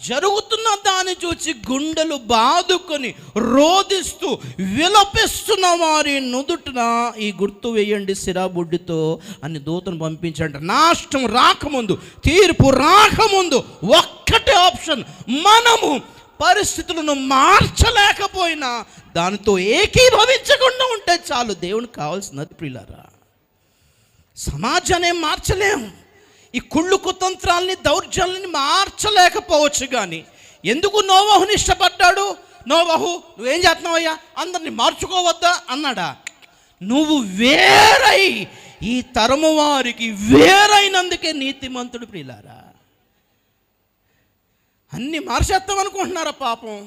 జరుగుతున్న దాన్ని చూసి గుండెలు బాదుకొని రోదిస్తూ విలపిస్తున్న వారి నుదుటిన ఈ గుర్తు వేయండి సిరాబుడ్డితో అని దూతను పంపించాడు. నాశనం రాకముందు, తీర్పు రాకముందు ఒక్కటే ఆప్షన్, మనము పరిస్థితులను మార్చలేకపోయినా దానితో ఏకీభవించకుండా ఉంటే చాలు. దేవునికి కావాల్సినది ప్రియులారా. సమాజాన్ని మార్చలేము, ఈ కుళ్ళు కుతంత్రాలని దౌర్జన్యాన్ని మార్చలేకపోవచ్చు. కానీ ఎందుకు నోవహుని ఇష్టపడ్డాడు? నోవహు నువ్వేం చేస్తున్నావయ్యా, అందరినీ మార్చుకోవద్దా అన్నాడా? నువ్వు వేరై ఈ తరము వారికి వేరైనందుకే నీతిమంతుడు ప్రియులారా. అన్నీ మార్చేస్తాం అనుకుంటున్నారా పాపం.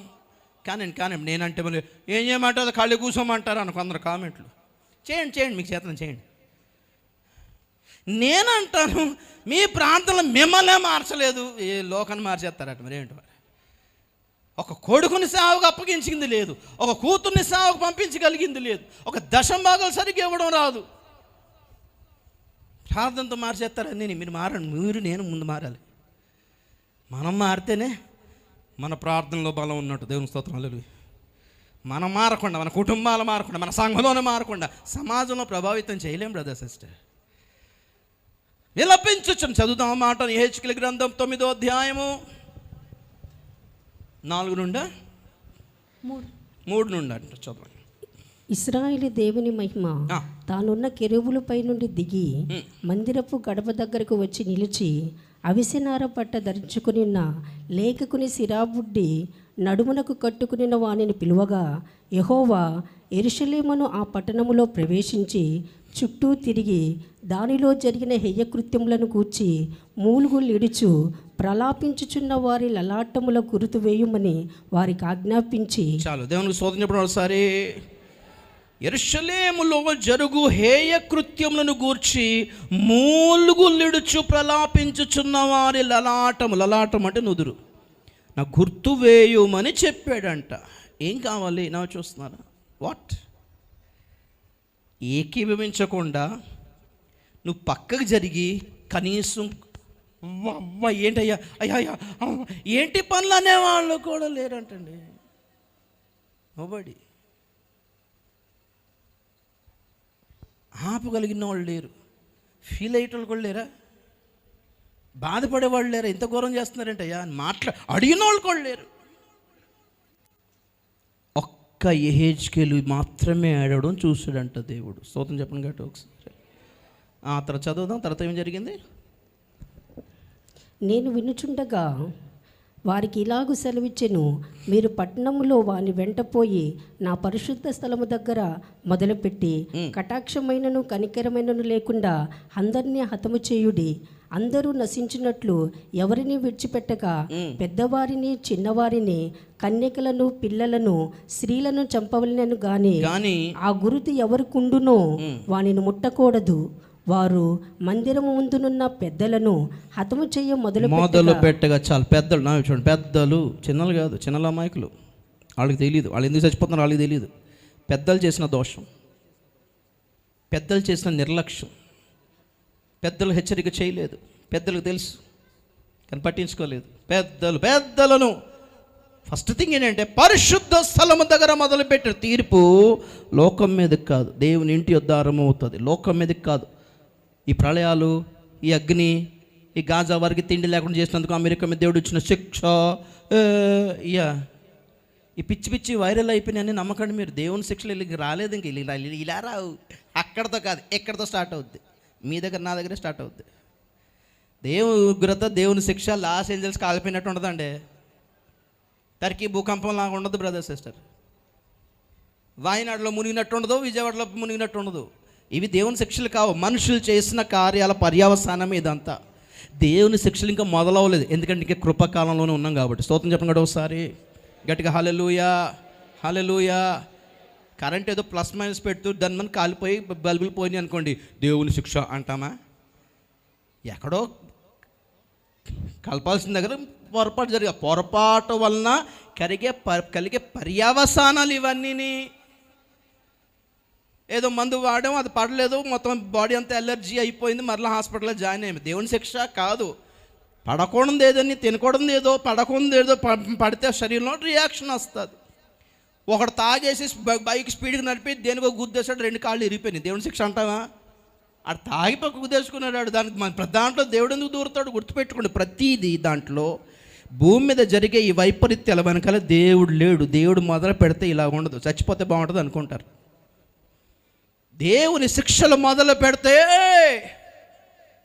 కానీ నేనంటే మళ్ళీ ఏం చేయమంటారు, ఖాళీ కూర్చోమంటారు అని కొందరు కామెంట్లు. చేయండి, మీకు చేతనం చేయండి. నేనంటాను మీ ప్రాంతంలో మిమ్మల్నే మార్చలేదు, ఏ లోకాన్ని మార్చేస్తారట. మరేంటి మరి? ఒక కొడుకుని సేవకు అప్పగించింది లేదు, ఒక కూతుర్ని సేవకు పంపించగలిగింది లేదు, ఒక దశంభాగాలు సరిగ్గా ఇవ్వడం రాదు. ప్రార్థనతో మార్చేస్తారని మీరు మారండి, నేను ముందు మారాలి. మనం మారితేనే మన ప్రార్థనలో బలం ఉన్నట్టు. దేవుని స్తోత్రం. హల్లెలూయా. మనం మారకుండా, మన కుటుంబాలు మారకుండా, మన సంఘంలోనే మారకుండా సమాజంలో ప్రభావితం చేయలేం బ్రదర్ సిస్టర్. విలపించు. చదువుతాం మాట. యెహెజ్కేలు గ్రంథం 9వ అధ్యాయము 4 నుండి 3 నుండి అంటే చదవండి. ఇశ్రాయేలు దేవుని మహిమ తానున్న కెరూబులపై నుండి దిగి మందిరపు గడప దగ్గరకు వచ్చి నిలిచి అవిసెనార పట్ట ధరించుకునిన్న లేఖకుని సిరాబుడ్డి నడుమునకు కట్టుకునిన వానిని పిలువగా యెహోవా యెరూషలేమును ఆ పట్టణములో ప్రవేశించి చుట్టూ తిరిగి దానిలో జరిగిన హేయకృత్యములను కూర్చి మూలుగులిడుచు ప్రలాపించుచున్న వారి లలాటముల గుర్తు వేయుమని వారికి ఆజ్ఞాపించి. చాలు. దేవునికి స్తోత్రం చెప్పడం. ఒకసారి యెరూషలేములో జరుగు హేయ కృత్యములను గూర్చి మూలుగులిడుచు ప్రలాపించుచున్న వారి లలాటం అంటే నుదురు నా గుర్తు వేయుమని చెప్పాడంట. ఏం కావాలి? నా చూస్తున్నారా? వాట్? ఏకీభవించకుండా నువ్వు పక్కకు జరిగి కనీసం ఏంటయ్యా అయ్యా ఏంటి పనులు అనేవాళ్ళు కూడా లేరంటండి. నోబడి. ఆపగలిగిన వాళ్ళు లేరు, ఫీల్ అయ్యేటోళ్ళు కూడా లేరా? బాధపడేవాళ్ళు లేరా? ఇంత ఘోరం చేస్తున్నారంటయ్యా అని అడిగిన వాళ్ళు కూడా లేరు. ఒక్క యెహెజ్కేలు మాత్రమే ఆడడం చూసాడంట దేవుడు. స్తోత్రం చెప్పండి గట్టి ఒకసారి. ఆ తర్వాత చదువుదాం. తర్వాత ఏం జరిగింది? నేను వినుచుండగా వారికి ఇలాగు సెలవిచ్చెను, మీరు పట్టణములో వాని వెంటపోయి నా పరిశుద్ధ స్థలము దగ్గర మొదలుపెట్టి కటాక్షమైనను కనికరమైనను లేకుండా అందరినీ హతము చేయుడి. అందరూ నశించినట్లు ఎవరిని విడిచిపెట్టక పెద్దవారిని చిన్నవారిని కన్యకలను పిల్లలను స్త్రీలను చంపవలెనను గాని ఆ గురుతు ఎవరికుండునో వానిని ముట్టకూడదు. వారు మందిరము ముందునున్న పెద్దలను హతము చేయ మొదలు పెట్టగా చాలు. పెద్దలు నా చూడండి, పెద్దలు చిన్నలు కాదు, చిన్నల అమాయకులు. వాళ్ళకి తెలియదు, వాళ్ళు ఎందుకు చచ్చిపోతున్నారు వాళ్ళకి తెలియదు. పెద్దలు చేసిన దోషం, పెద్దలు చేసిన నిర్లక్ష్యం, పెద్దలు హెచ్చరిక చేయలేదు. పెద్దలకు తెలుసు కానీ పట్టించుకోలేదు. పెద్దలను ఫస్ట్ థింగ్ ఏంటంటే పరిశుద్ధ స్థలము దగ్గర మొదలుపెట్టిన తీర్పు లోకం మీదకి కాదు, దేవుని ఇంటి ఉద్ధారం అవుతుంది. లోకం మీదకి కాదు. ఈ ప్రళయాలు, ఈ అగ్ని, ఈ గాజా వారికి తిండి లేకుండా చేసినందుకు అమెరికా మీద దేవుడు ఇచ్చిన శిక్ష, ఈ పిచ్చి వైరల్ అయిపోయినాయని నమ్మకండి మీరు. దేవుని శిక్షలు రాలేదు. ఇంక ఇలా రావు. అక్కడితో కాదు, ఎక్కడితో స్టార్ట్ అవుద్ది. మీ దగ్గర నా దగ్గరే స్టార్ట్ అవుద్ది. దేవుని ఉగ్రత, దేవుని శిక్ష లాస్ ఏంజల్స్ కాలిపోయినట్టు ఉండదండి. టర్కీ భూకంపం లాగా ఉండదు బ్రదర్ సిస్టర్. వాయనాడులో మునిగినట్టు ఉండదు, విజయవాడలో మునిగినట్టు ఉండదు. ఇవి దేవుని శిక్షలు కావు, మనుషులు చేసిన కార్యాల పర్యవసానం ఇదంతా. దేవుని శిక్షలు ఇంకా మొదలవ్వలేదు, ఎందుకంటే ఇంకా కృపకాలంలోనే ఉన్నాం కాబట్టి. స్తోత్రం చెప్పండి ఒకసారి గట్టిగా. హల్లెలూయా, హల్లెలూయా. కరెంట్ ఏదో ప్లస్ మైనస్ పెడుతూ దాని మన కాలిపోయి బల్బులు పోయినాయి అనుకోండి, దేవుని శిక్ష అంటామా? ఎక్కడో కలపాల్సిన దగ్గర పొరపాటు వలన కలిగే పర్యవసానాలు ఇవన్నీ. ఏదో మందు వాడాం, అది పడలేదు, మొత్తం బాడీ అంతా ఎలర్జీ అయిపోయింది, మరలా హాస్పిటల్లో జాయిన్ అయ్యాము. దేవుని శిక్ష కాదు. పడకూడదు ఏదని, తినకూడదు ఏదో, పడకూడదు ఏదో పడితే శరీరంలో రియాక్షన్ వస్తుంది. ఒకడు తాగేసి బైక్ స్పీడ్గా నడిపి దేనికో గుద్దేశాడు, 2 కాళ్ళు ఇరిగిపోయినాయి. దేవుని శిక్ష అంటావా? ఆడు తాగి పక్క గుద్దేసుకున్నాడు. దానికి దాంట్లో దేవుడు ఎందుకు దూరుతాడు? గుర్తుపెట్టుకోండి, ప్రతిదీ దాంట్లో భూమి మీద జరిగే ఈ వైపరీత్యాల వెనకాల దేవుడు లేడు. దేవుడు మొదలు పెడితే ఇలా ఉండదు, చచ్చిపోతే బాగుంటుంది అనుకుంటారు. దేవుని శిక్షలు మొదలు పెడితే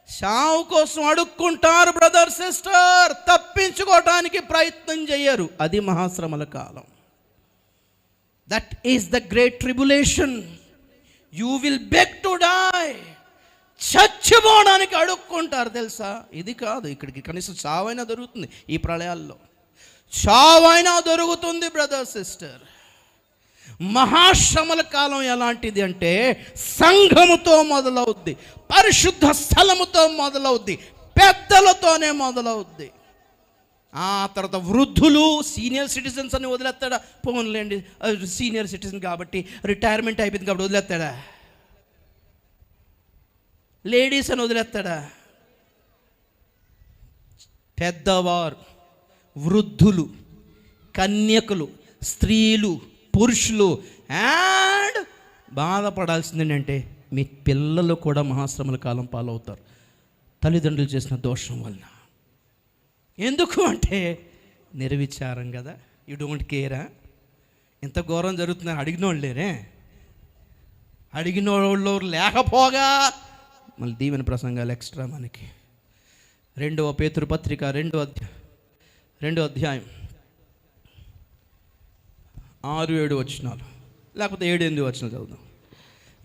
చావు కోసం అడుక్కుంటారు బ్రదర్ సిస్టర్, తప్పించుకోవడానికి ప్రయత్నం చేయరు. అది మహాశ్రమల కాలం. That is the great tribulation. You will beg to die. చచ్చిపోవడానికి అడుక్కుంటారు తెలుసా. ఇది కాదు, ఇక్కడికి కనీసం చావైనా దొరుకుతుంది. ఈ ప్రళయాల్లో చావైనా దొరుకుతుంది బ్రదర్ సిస్టర్. మహాశ్రమల కాలం ఎలాంటిది అంటే సంఘముతో మొదలవుద్ది, పరిశుద్ధ స్థలముతో మొదలవుద్ది, పెద్దలతోనే మొదలవుద్ది. ఆ తర్వాత వృద్ధులు, సీనియర్ సిటిజన్స్ అని వదిలేస్తాడా? పోన్లేండి, సీనియర్ సిటిజన్ కాబట్టి, రిటైర్మెంట్ అయిపోయింది కాబట్టి వదిలేస్తాడా? లేడీస్ అని వదిలేస్తాడా? పెద్దవారు, వృద్ధులు, కన్యకులు, స్త్రీలు, పురుషులు అండ్ బాధపడాల్సింది ఏంటంటే మీ పిల్లలు కూడా మహాశ్రమల కాలం పాలవుతారు తల్లిదండ్రులు చేసిన దోషం వలన. ఎందుకు అంటే నిర్విచారం కదా. యూ డోంట్ కేరా. ఇంత ఘోరం జరుగుతుందని అడిగిన వాళ్ళు లేరే. అడిగిన వాళ్ళు లేకపోగా మళ్ళీ దీవెన ప్రసంగాలు ఎక్స్ట్రా మనకి. 2వ పేతురు పత్రిక 2వ అధ్యాయం 6-7 వచనాలు, లేకపోతే 7-8 వచనాలు చదువుదాం.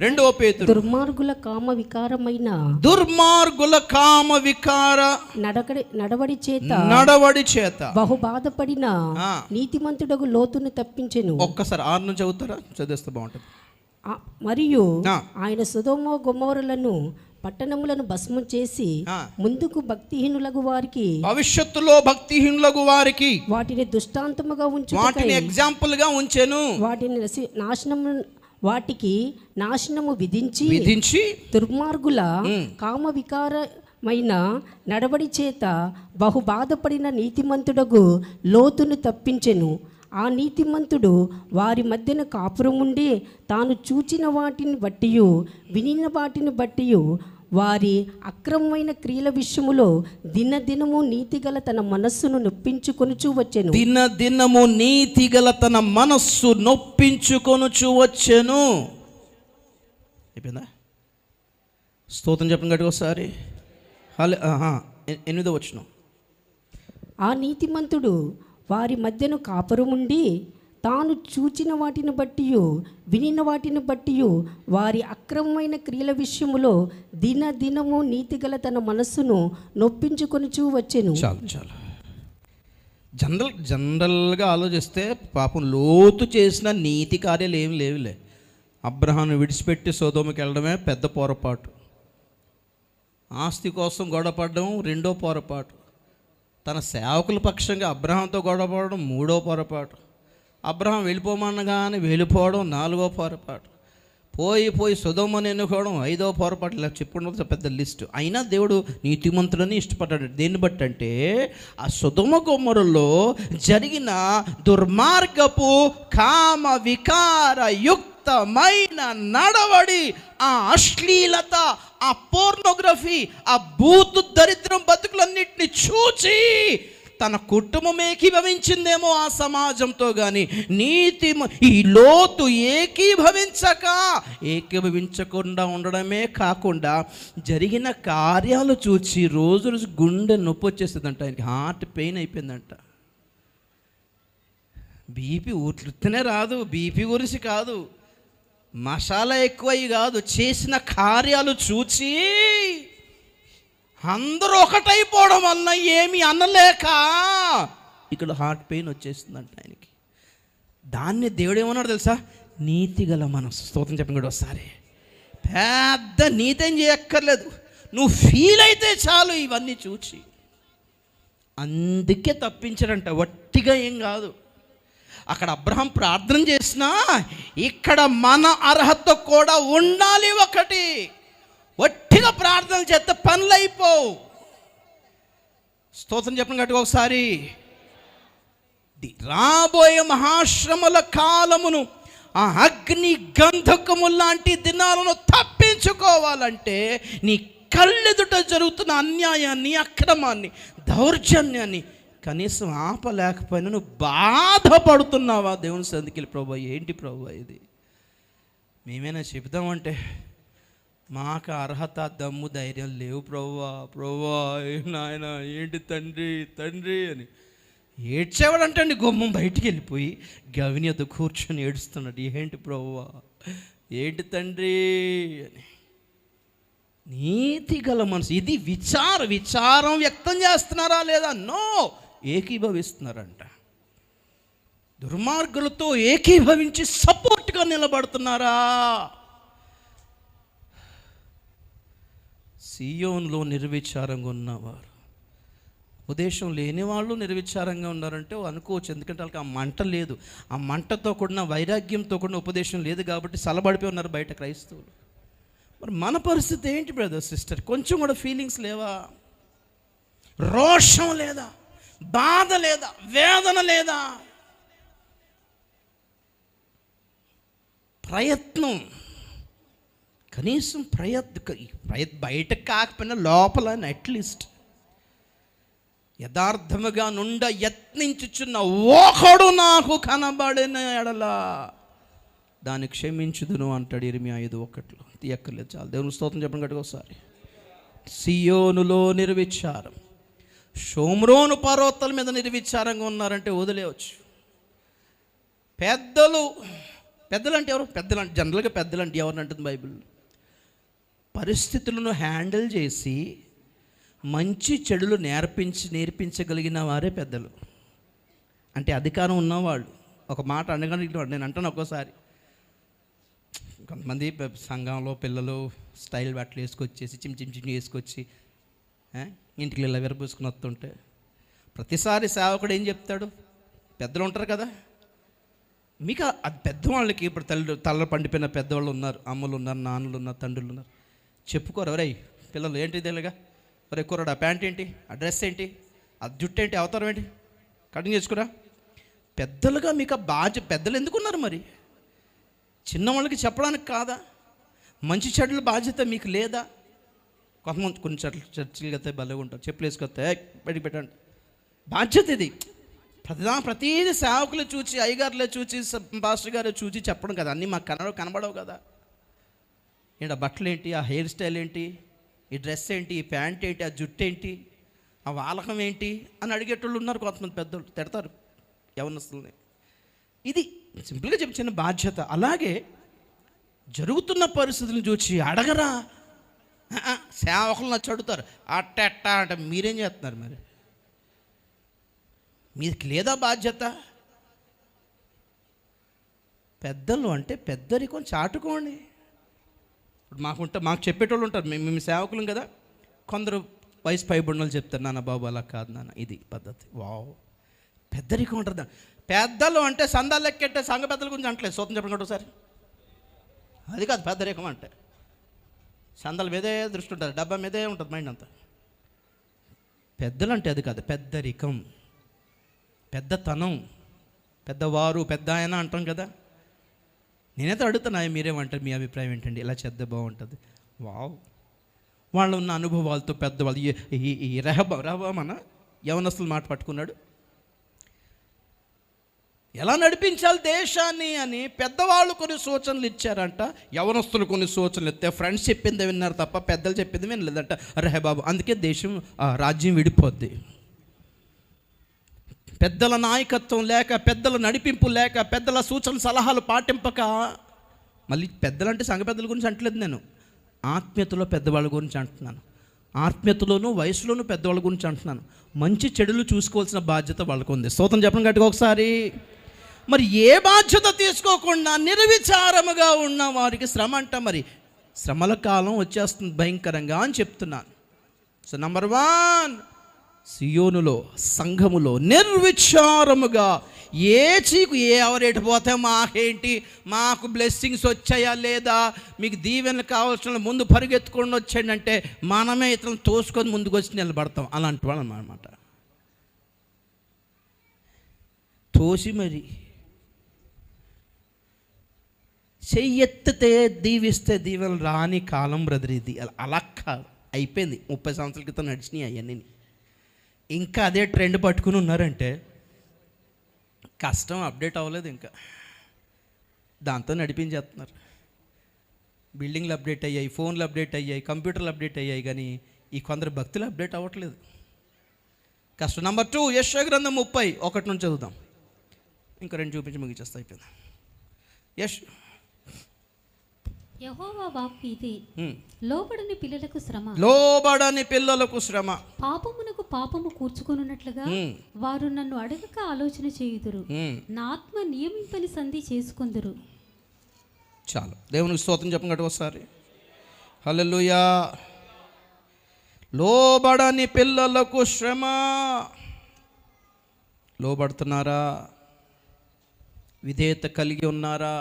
2వ పేతురు. దుర్మార్గుల కామ వికార నడవడి చేత బహు బాధపడిన నీతిమంతుడగు లోతును తప్పించెను. ఒక్కసారి 6 నుంచి చదువుతారా? చదివేస్తే బాగుంటుంది. మరియు ఆయన సొదొమ గొమొరలను పట్టణములను భస్మం చేసి ముందుకు భక్తిహీనులకు వారికి, భవిష్యత్తులో భక్తిహీనులకు వారికి వాటిని దృష్టాంతముగా వాటిని ఎగ్జాంపుల్ గా ఉంచెను. వాటికి నాశనము విధించి దుర్మార్గుల కామ వికారమైన నడవడి చేత బహు బాధపడిన నీతిమంతుడగు లోతును తప్పించెను. ఆ నీతిమంతుడు వారి మధ్యన కాపురం ఉండి తాను చూచిన వాటిని బట్టి వినిన వాటిని బట్టి వారి అక్రమమైన క్రియల విషయములో దినదినము నీతిగల తన మనస్సును నొప్పించుకొనుచు వచ్చెను. దినదినము నీతిగల తన మనస్సు నొప్పించుకొనుచు వచ్చెను. అయిపోయిందా? స్తోత్రం చెప్పండి గట్టిగా ఒకసారి. 8వ వచనం. ఆ నీతిమంతుడు వారి మధ్యను కాపురముండి తాను చూచిన వాటిని బట్టి వినిన వాటిని బట్టి వారి అక్రమమైన క్రియల విషయములో దినదినము నీతిగల తన మనస్సును నొప్పించుకొనుచు వచ్చెను. చాలు. జనరల్గా ఆలోచిస్తే పాపం లోతు చేసిన నీతి కార్యాలు ఏమి లేవులే. అబ్రహాను విడిచిపెట్టి సొదొమకి వెళ్ళడమే పెద్ద పొరపాటు. ఆస్తి కోసం గొడవపడడం 2వ పొరపాటు. తన సేవకుల పక్షంగా అబ్రహాంతో గొడవపడడం 3వ పొరపాటు. అబ్రహాం వెళ్ళిపోమనగానే వెళ్ళిపోవడం 4వ పొరపాటు. పోయి సొదొమని ఎన్నుకోవడం 5వ పొరపాటు. ఇలా చెప్పుకుంటే పెద్ద లిస్టు. అయినా దేవుడు నీతిమంతులని ఇష్టపడ్డాడు. దేన్ని బట్టి అంటే ఆ సొదొమ గొమొరలో జరిగిన దుర్మార్గపు కామ వికార యుక్తమైన నడవడి, ఆ అశ్లీలత, ఆ పోర్నోగ్రఫీ, ఆ బూతు దరిద్రం బతుకులన్నింటినీ చూచి తన కుటుంబం ఏకీభవించిందేమో ఆ సమాజంతో. కానీ ఈ లోతు ఏకీభవించకుండా ఉండడమే కాకుండా జరిగిన కార్యాలు చూచి రోజు గుండె నొప్పి వచ్చేస్తుందంట. ఆయనకి హార్ట్ పెయిన్ అయిపోయిందంట. బీపీ ఉత్తునే రాదు, బీపీ గురించి కాదు, మసాలా ఎక్కువయ్యి కాదు, చేసిన కార్యాలు చూచి అందరూ ఒకటైపోవడం వలన ఏమి అనలేక ఇక్కడ హార్ట్ పెయిన్ వచ్చేస్తుందంట ఆయనకి. దాన్ని దేవుడు ఏమన్నాడు తెలుసా? నీతిగల మనసు. స్తోత్రం చెప్పండి కూడా ఒకసారి. పెద్ద నీతి ఏం చేయక్కర్లేదు, నువ్వు ఫీల్ అయితే చాలు ఇవన్నీ చూచి. అందుకే తప్పించాడంట, వట్టిగా ఏం కాదు. అక్కడ అబ్రహాం ప్రార్థన చేసినా ఇక్కడ మన అర్హత కూడా ఉండాలి. ఒకటి వట్టిగా ప్రార్థన చేస్తే పనులు అయిపోవు. స్తోత్రం చెప్పండి గట్టిగా ఒకసారి. రాబోయే మహాశ్రమల కాలమును, ఆ అగ్ని గంధకము లాంటి దినాలను తప్పించుకోవాలంటే నీ కళ్ళెదుట జరుగుతున్న అన్యాయాన్ని, అక్రమాన్ని, దౌర్జన్యాన్ని కనీసం ఆపలేకపోయినా నువ్వు బాధపడుతున్నావా దేవుని సన్నిధికి వెళ్ళి, ప్రభువా ఏంటి ప్రభువా ఇది, మేమైనా చెబుదామంటే మాకు అర్హత దమ్ము ధైర్యం లేవు ప్రభువా, ప్రభువా నాయన ఏంటి తండ్రి తండ్రి అని ఏడ్చేవాడంటే అండి గుమ్మం బయటికి వెళ్ళిపోయి గవిని వద్ద కూర్చొని ఏడుస్తున్నాడు, ఏంటి ప్రభువా ఏంటి తండ్రి అని. నీతి గల మనసు, ఇది విచారం వ్యక్తం చేస్తున్నారా లేదా? నో, ఏకీభవిస్తున్నారంట. దుర్మార్గులతో ఏకీభవించి సపోర్ట్గా నిలబడుతున్నారా? సియోనులో నిర్విచారంగా ఉన్నవారు, ఉపదేశం లేని వాళ్ళు నిర్విచారంగా ఉన్నారంటే అనుకోవచ్చు, ఎందుకంటే వాళ్ళకి ఆ మంట లేదు, ఆ మంటతో కూడిన వైరాగ్యంతో కూడిన ఉపదేశం లేదు కాబట్టి సలబడిపోయి ఉన్నారు బయట క్రైస్తవులు. మరి మన పరిస్థితి ఏంటి బ్రదర్ సిస్టర్? కొంచెం కూడా ఫీలింగ్స్ లేవా? రోషం లేదా? బాధ లేదా? వేదన లేదా? ప్రయత్నం, కనీసం బయటకు కాకపోయినా లోపల అట్లీస్ట్ యథార్థముగా నుండ యత్నించుచున్న ఒకడు నాకు కనబడిన ఎడల దాన్ని క్షమించుదును అంటాడు ఇర్మియా 5:1. తీయక్కర్లేదు, చాలు. దేవుని స్తోత్రం చెప్పండి గట్టిగా ఒకసారి. సియోనులో నిర్విచారం, షోమ్రోను పర్వతాల మీద నిర్విచారంగా ఉన్నారంటే వదిలేవచ్చు. పెద్దలు అంటే ఎవరు? జనరల్గా పెద్దలు అంటే ఎవరిని అంటుంది బైబిల్? పరిస్థితులను హ్యాండిల్ చేసి మంచి చెడులు నేర్పించగలిగిన వారే పెద్దలు. అంటే అధికారం ఉన్నవాళ్ళు. ఒక మాట అనగలిగిన నేను అంటాను ఒక్కోసారి, కొంతమంది సంఘంలో పిల్లలు స్టైల్ బట్టలు వేసుకొచ్చేసి చిమ్ వేసుకొచ్చి ఇంటికి ఇలా విరబూసుకుని వస్తుంటే ప్రతిసారి సేవకుడు ఏం చెప్తాడు? పెద్దలు ఉంటారు కదా, మీకు అది పెద్దవాళ్ళకి ఇప్పుడు తల్ల పండిపోయిన పెద్దవాళ్ళు ఉన్నారు, అమ్మలు ఉన్నారు, నాన్నలు ఉన్నారు, తండ్రులు ఉన్నారు, చెప్పుకోరు. ఎవరై పిల్లలు ఏంటి తెలియగా, ఒరే కుర్రాడు ఆ ప్యాంట్ ఏంటి, ఆ డ్రెస్ ఏంటి, ఆ జుట్టు ఏంటి, అవతారం ఏంటి, కటింగ్ చేసుకురా. పెద్దలుగా మీకు పెద్దలు ఎందుకున్నారు మరి? చిన్నవాళ్ళకి చెప్పడానికి కాదా? మంచి చెడుల బాధ్యత మీకు లేదా? కొంతమంది కొన్ని చర్చలు అయితే భలే ఉంటారు, చెప్పులు వేసుకొస్తే బయటికి పెట్టండి, బాధ్యత ఇది. ప్రతిదీ సేవకులు చూచి, అయ్యగారులే చూచి, పాస్టర్ గారు చూచి చెప్పడం కదా, అన్నీ మాకు కనబడవు కదా. ఏంటి ఆ బట్టలు ఏంటి, ఆ హెయిర్ స్టైల్ ఏంటి, ఈ డ్రెస్ ఏంటి, ఈ ప్యాంట్ ఏంటి, ఆ జుట్టు ఏంటి, ఆ వాలకం ఏంటి అని అడిగేటోళ్ళు ఉన్నారు. కొంతమంది పెద్దోళ్ళు తిడతారు యవనస్తుల్ని. ఇది సింపుల్గా చెప్పి చిన్న బాధ్యత. అలాగే జరుగుతున్న పరిస్థితులను చూసి అడగరా, సేవకులు నచ్చి అడుగుతారు అట్ట అంటే మీరేం చేస్తున్నారు మరి? మీకు లేదా బాధ్యత? పెద్దలు అంటే పెద్దరికం చాటుకోండి. ఇప్పుడు మాకు చెప్పేటోళ్ళు ఉంటారు, మేము సేవకులం కదా, కొందరు వయసు పైబడిన చెప్తారు, నాన్న బాబు అలా కాదు నాన్న, ఇది పద్ధతి. వావ్, పెద్దరికం ఉంటుంది. పెద్దలు అంటే సందాలు లెక్కెట్టే సంఘ పెద్దల గురించి అంటలేదు, సొంతం చెప్పండి ఒకసారి. అది కాదు పెద్దరికం అంటే. సందాల మీదే దృష్టి ఉంటుంది, డబ్బా మీదే ఉంటుంది మైండ్ అంతా. పెద్దలు అంటే అది కాదు, పెద్దరికం, పెద్దతనం, పెద్దవారు, పెద్ద ఆయన అంటాం కదా. నేనైతే అడుగుతున్నా, మీరేమంటారు, మీ అభిప్రాయం ఏంటండి, ఇలా చేద్దే బాగుంటుంది. వావ్, వాళ్ళు ఉన్న అనుభవాలతో పెద్దవాళ్ళు. ఈ రెహబామన యవనస్తులు మాట పట్టుకున్నాడు, ఎలా నడిపించాలి దేశాన్ని అని పెద్దవాళ్ళు కొన్ని సూచనలు ఇచ్చారంట, యవనస్తులు కొన్ని సూచనలు ఇస్తే ఫ్రెండ్స్ చెప్పింది విన్నారు తప్ప పెద్దలు చెప్పింది వినలేదంట రెహబాబు. అందుకే దేశం రాజ్యం విడిపోద్ది. పెద్దల నాయకత్వం లేక, పెద్దల నడిపింపు లేక, పెద్దల సూచన సలహాలు పాటింపక, మళ్ళీ పెద్దలంటే సంఘ పెద్దల గురించి అంటలేదు నేను, ఆత్మీయతలో పెద్దవాళ్ళ గురించి అంటున్నాను, ఆత్మీయతలోనూ వయసులోనూ పెద్దవాళ్ళ గురించి అంటున్నాను. మంచి చెడులు చూసుకోవాల్సిన బాధ్యత వాళ్ళకు ఉంది. స్తోత్రం చెప్పండి గట్టిగా ఒకసారి. మరి ఏ బాధ్యత తీసుకోకుండా నిర్విచారముగా ఉన్న వారికి శ్రమ అంట. మరి శ్రమల కాలం వచ్చేస్తుంది భయంకరంగా అని చెప్తున్నాను. సో నంబర్ 1, సియోనులో సంఘములో నిర్విచారముగా ఎవరేటు పోతే మాకేంటి, మాకు బ్లెస్సింగ్స్ వచ్చాయా లేదా, మీకు దీవెనలు కావాల్సిన ముందు పరిగెత్తుకొని వచ్చాడంటే మనమే ఇతరులను తోసుకొని ముందుకు వచ్చి నిలబడతాం. అలాంటి వాళ్ళం అన్నమాట. తోసి మరి చెయ్యెత్తితే దీవిస్తే దీవెనలు రాని కాలం బ్రదర్ ఇది. అలా కాదు, అయిపోయింది. 30 సంవత్సరాల క్రితం నడిచినాయి అవన్నీ. ఇంకా అదే ట్రెండ్ పట్టుకుని ఉన్నారంటే కష్టం అప్డేట్ అవ్వలేదు. ఇంకా దాంతో నడిపించేస్తున్నారు. బిల్డింగ్లు అప్డేట్ అయ్యాయి, ఫోన్లు అప్డేట్ అయ్యాయి, కంప్యూటర్లు అప్డేట్ అయ్యాయి, కానీ ఈ కొందరు భక్తులు అప్డేట్ అవ్వట్లేదు. కష్టం. నెంబర్ 2, యెషయా గ్రంథం 30:1 నుంచి చదువుదాం. ఇంకా 2 చూపించి ముగించేస్తా, అయిపోయింది. యెహోవా వాక్కు ఇది, లోబడని పిల్లలకు శ్రమ, లోబడని పిల్లలకు శ్రమ, పాపమునకు పాపము కూర్చుకొనున్నట్లుగా వారు నన్ను అడగక ఆలోచన చేయుదురు, నా ఆత్మ నియమింపని సంధి చేసుకొందురు. చాలు. దేవునికి స్తోత్రం చెప్పండి ఒకసారి. హల్లెలూయా. లోబడని పిల్లలకు శ్రమ. లోబడుతున్నారా? విధేయత కలిగి ఉన్నారా?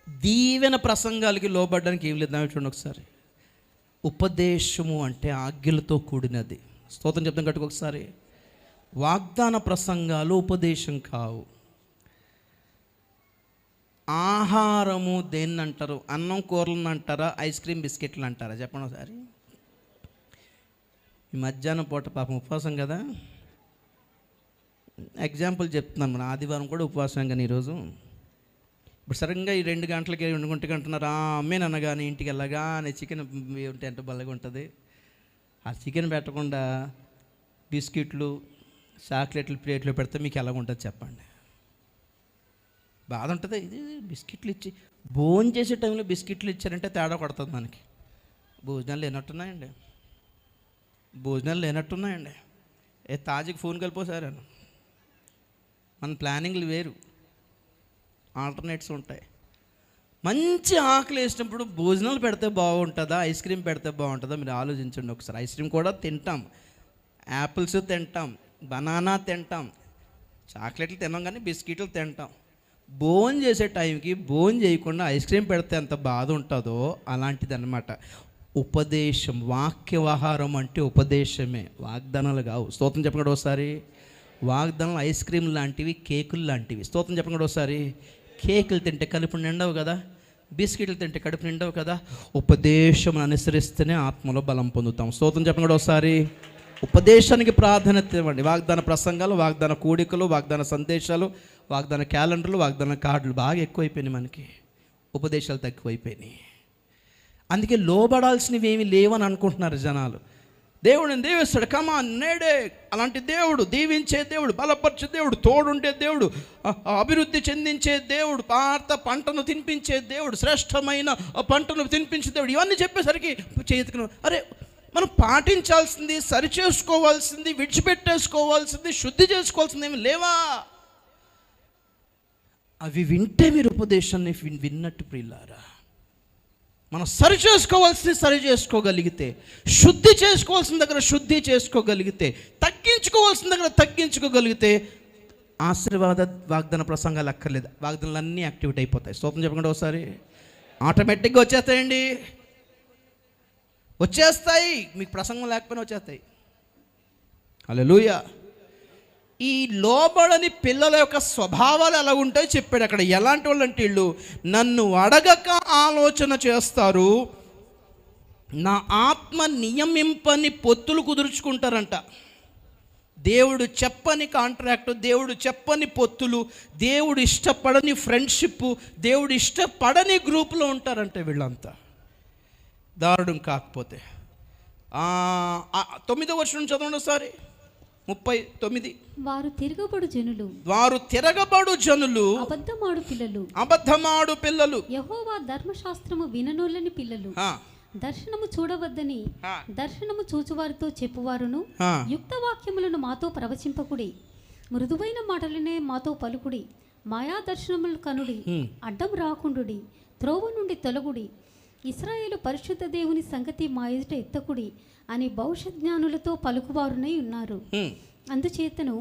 దీవెన ప్రసంగాలకి లోబడడానికి ఏం లేదు. చూడండి ఒకసారి. ఉపదేశము అంటే ఆజ్ఞలతో కూడినది. స్తోత్రం చెప్తాం కట్టుకు ఒకసారి. వాగ్దాన ప్రసంగాలు ఉపదేశం కావు. ఆహారము దేన్ని అంటారు? అన్నం కూరలను అంటారా, ఐస్ క్రీమ్ బిస్కెట్లు అంటారా? చెప్పండి ఒకసారి. ఈ మధ్యాహ్నం పూట పాపం ఉపవాసం కదా, ఎగ్జాంపుల్ చెప్తున్నాను. మన ఆదివారం కూడా ఉపవాసం కానీ ఈరోజు ఇప్పుడు సడన్గా ఈ 2 గంటలకి 2 గంటలకి అంటున్నారు, అమ్మేని అనగానే ఇంటికి వెళ్ళగానే చికెన్ ఉంటే ఎంత బల్లగా ఉంటుంది. ఆ చికెన్ పెట్టకుండా బిస్కెట్లు చాక్లెట్లు ప్లేట్లు పెడితే మీకు ఎలాగ ఉంటుంది చెప్పండి? బాధ ఉంటుంది. ఇది బిస్కెట్లు ఇచ్చి భోజనం చేసే టైంలో బిస్కెట్లు ఇచ్చారంటే తేడా కొడుతుంది మనకి. భోజనాలు లేనట్టున్నాయండి. తాజాకి ఫోన్ కలిపోసారాను. మన ప్లానింగ్లు వేరు, ఆల్టర్నేట్స్ ఉంటాయి. మంచి ఆకలి వేసినప్పుడు భోజనాలు పెడితే బాగుంటుందా, ఐస్ క్రీమ్ పెడితే బాగుంటుందా? మీరు ఆలోచించండి ఒకసారి. ఐస్ క్రీమ్ కూడా తింటాం, యాపిల్స్ తింటాం, బనానా తింటాం, చాక్లెట్లు తిన్నాం, కానీ బిస్కెట్లు తింటాం. భోజనం చేసే టైంకి భోజనం చేయకుండా ఐస్ క్రీమ్ పెడితే ఎంత బాధ ఉంటుందో అలాంటిది అన్నమాట ఉపదేశం. వాక్యవహారం అంటే ఉపదేశమే, వాగ్దానాలు కావు. స్తోత్రం చెప్పండి ఒకసారి. వాగ్దానాలు ఐస్ క్రీమ్ లాంటివి, కేకులు లాంటివి. స్తోత్రం చెప్పండి ఒకసారి. కేకులు తింటే కడుపు నిండవు కదా, బిస్కెట్లు తింటే కడుపు నిండవు కదా. ఉపదేశం అనుసరిస్తేనే ఆత్మలో బలం పొందుతాం. స్తోత్రం చెప్పండి ఒకసారి. ఉపదేశానికి ప్రాధాన్యత ఇవ్వండి. వాగ్దాన ప్రసంగాలు, వాగ్దాన కూడికలు, వాగ్దాన సందేశాలు, వాగ్దాన క్యాలెండర్లు, వాగ్దాన కార్డులు బాగా ఎక్కువైపోయినాయి మనకి. ఉపదేశాలు తక్కువైపోయినాయి. అందుకే లోబడాల్సినవి ఏమి లేవని అనుకుంటున్నారు జనాలు. దేవుడిని దీవిస్తాడు, కమా నేడే. అలాంటి దేవుడు, దీవించే దేవుడు, బలపరిచే దేవుడు, తోడుండే దేవుడు, అభివృద్ధి చెందించే దేవుడు, పాత పంటను తినిపించే దేవుడు, శ్రేష్టమైన పంటను తినిపించే దేవుడు. ఇవన్నీ చెప్పేసరికి చేతికి అరే, మనం పాటించాల్సింది, సరిచేసుకోవాల్సింది, విడిచిపెట్టేసుకోవాల్సింది, శుద్ధి చేసుకోవాల్సింది ఏమి లేవా? అవి వింటే మీరు ఉపదేశాన్ని విన్నట్టు ప్రియులారా. మనం సరి చేసుకోవాల్సింది సరి చేసుకోగలిగితే, శుద్ధి చేసుకోవాల్సిన దగ్గర శుద్ధి చేసుకోగలిగితే, తగ్గించుకోవాల్సిన దగ్గర తగ్గించుకోగలిగితే ఆశీర్వాద వాగ్దాన ప్రసంగాలు అక్కర్లేదు. వాగ్దానాలు అన్నీ యాక్టివేట్ అయిపోతాయి. స్తోత్రం చెప్పండి ఒకసారి. ఆటోమేటిక్గా వచ్చేస్తాయండి, వచ్చేస్తాయి. మీకు ప్రసంగం లేకపోయినా వచ్చేస్తాయి. హల్లెలూయా. ఈ లోబడని పిల్లల యొక్క స్వభావాలు ఎలా ఉంటాయో చెప్పాడు అక్కడ. ఎలాంటి వాళ్ళు అంటే వీళ్ళు నన్ను అడగక ఆలోచన చేస్తారు, నా ఆత్మ నియమింపని పొత్తులు కుదుర్చుకుంటారంట. దేవుడు చెప్పని కాంట్రాక్టు, దేవుడు చెప్పని పొత్తులు, దేవుడు ఇష్టపడని ఫ్రెండ్షిప్, దేవుడు ఇష్టపడని గ్రూపులో ఉంటారంట వీళ్ళంతా. దారుణం కాకపోతే 9వ వచనం చదవండి ఒకసారి. 39. వారు తిరగబడు జనులు, అబద్ధమాడు పిల్లలు, యెహోవా ధర్మశాస్త్రము విననోళ్ళని పిల్లలు, దర్శనము చూడవద్దని దర్శనము చూచువారితో చెప్పువారును, యుక్త వాక్యములను మాతో ప్రవచింపకుడి, మృదువైన మాటలనే మాతో పలుకుడి, మాయా దర్శనములు కనుడి, అడ్డం రాకుండుడి, త్రోవ నుండి తొలగుడి, ఇశ్రాయేలు పరిశుద్ధ దేవుని సంగతి మా ఎదుట ఎత్తకుడి అని భవిష్యత్ జ్ఞానులతో పలుకువారునై ఉన్నారు. అందుచేతను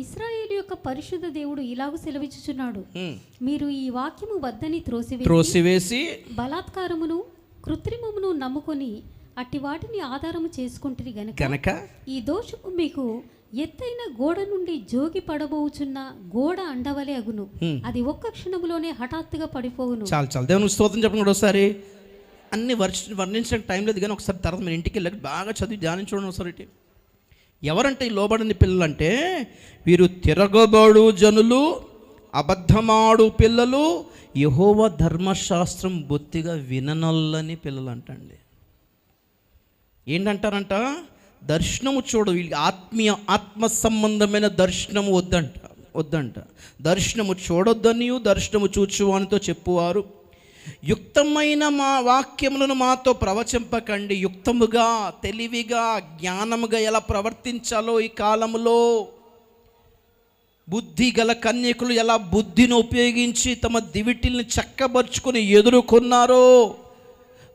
ఇశ్రాయేలు యొక్క పరిశుద్ధ దేవుడు ఇలాగూ సెలవిచ్చుచున్నాడు, మీరు ఈ వాక్యము వద్దని త్రోసివేసి బలాత్కారమును కృత్రిమమును నమ్ముకొని అట్టి వాటిని ఆధారము చేసుకుంటుంది గనుక ఈ దోషము మీకు ఎత్తైన గోడ నుండి జోగి పడబోచున్న గోడ అండవలే అగును, అది ఒక్క క్షణములోనే హఠాత్తుగా పడిపోవును. చాలు దేవునికి స్తోత్రం చెప్పండి ఒకసారి. అన్ని వర్ణించడానికి టైం లేదు, కానీ ఒకసారి తర్వాత మీరు ఇంటికి వెళ్ళి బాగా చదివి ధ్యానించడం ఒకసారి. ఎవరంటే ఈ లోబడని పిల్లలు అంటే, వీరు తిరగబడు జనులు, అబద్ధమాడు పిల్లలు, యెహోవా ధర్మశాస్త్రం బొత్తిగా విననొల్లని పిల్లలు అంటండి. ఏంటంటారంట, దర్శనము చూడు, వీళ్ళకి ఆత్మ సంబంధమైన దర్శనము వద్దంట. దర్శనము చూడొద్దనియు దర్శనము చూచువానితో చెప్పువారు, యుక్తమైన మా వాక్యములను మాతో ప్రవచింపకండి. యుక్తముగా, తెలివిగా, జ్ఞానముగా ఎలా ప్రవర్తించాలో ఈ కాలంలో, బుద్ధి గల కన్యకులు ఎలా బుద్ధిని ఉపయోగించి తమ దివిటిల్ని చక్కబరుచుకొని ఎదుర్కొన్నారో,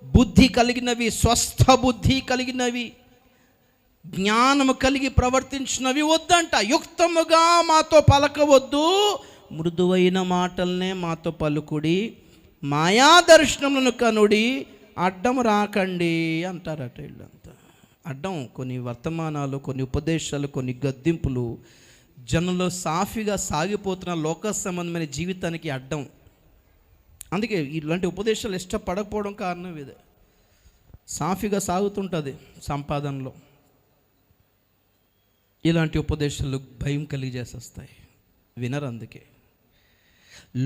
బుద్ధి కలిగినవి, స్వస్థ బుద్ధి కలిగినవి, జ్ఞానము కలిగి ప్రవర్తించినవి వద్దంట. యుక్తముగా మాతో పలకవద్దు, మృదువైన మాటలనే మాతో పలుకుడి, మాయా దర్శనములను కనుడి, అడ్డం రాకండి అంటారట. వీళ్ళంతా అడ్డం, కొన్ని వర్తమానాలు, కొన్ని ఉపదేశాలు, కొన్ని గద్దింపులు జనంలో సాఫీగా సాగిపోతున్న లోక సంబంధమైన జీవితానికి అడ్డం. అందుకే ఇలాంటి ఉపదేశాలు ఇష్టపడకపోవడం కారణం ఇదే. సాఫీగా సాగుతుంటుంది సంపాదనలో, ఇలాంటి ఉపదేశాలు భయం కలిగజేసేస్తాయి, వినరు. అందుకే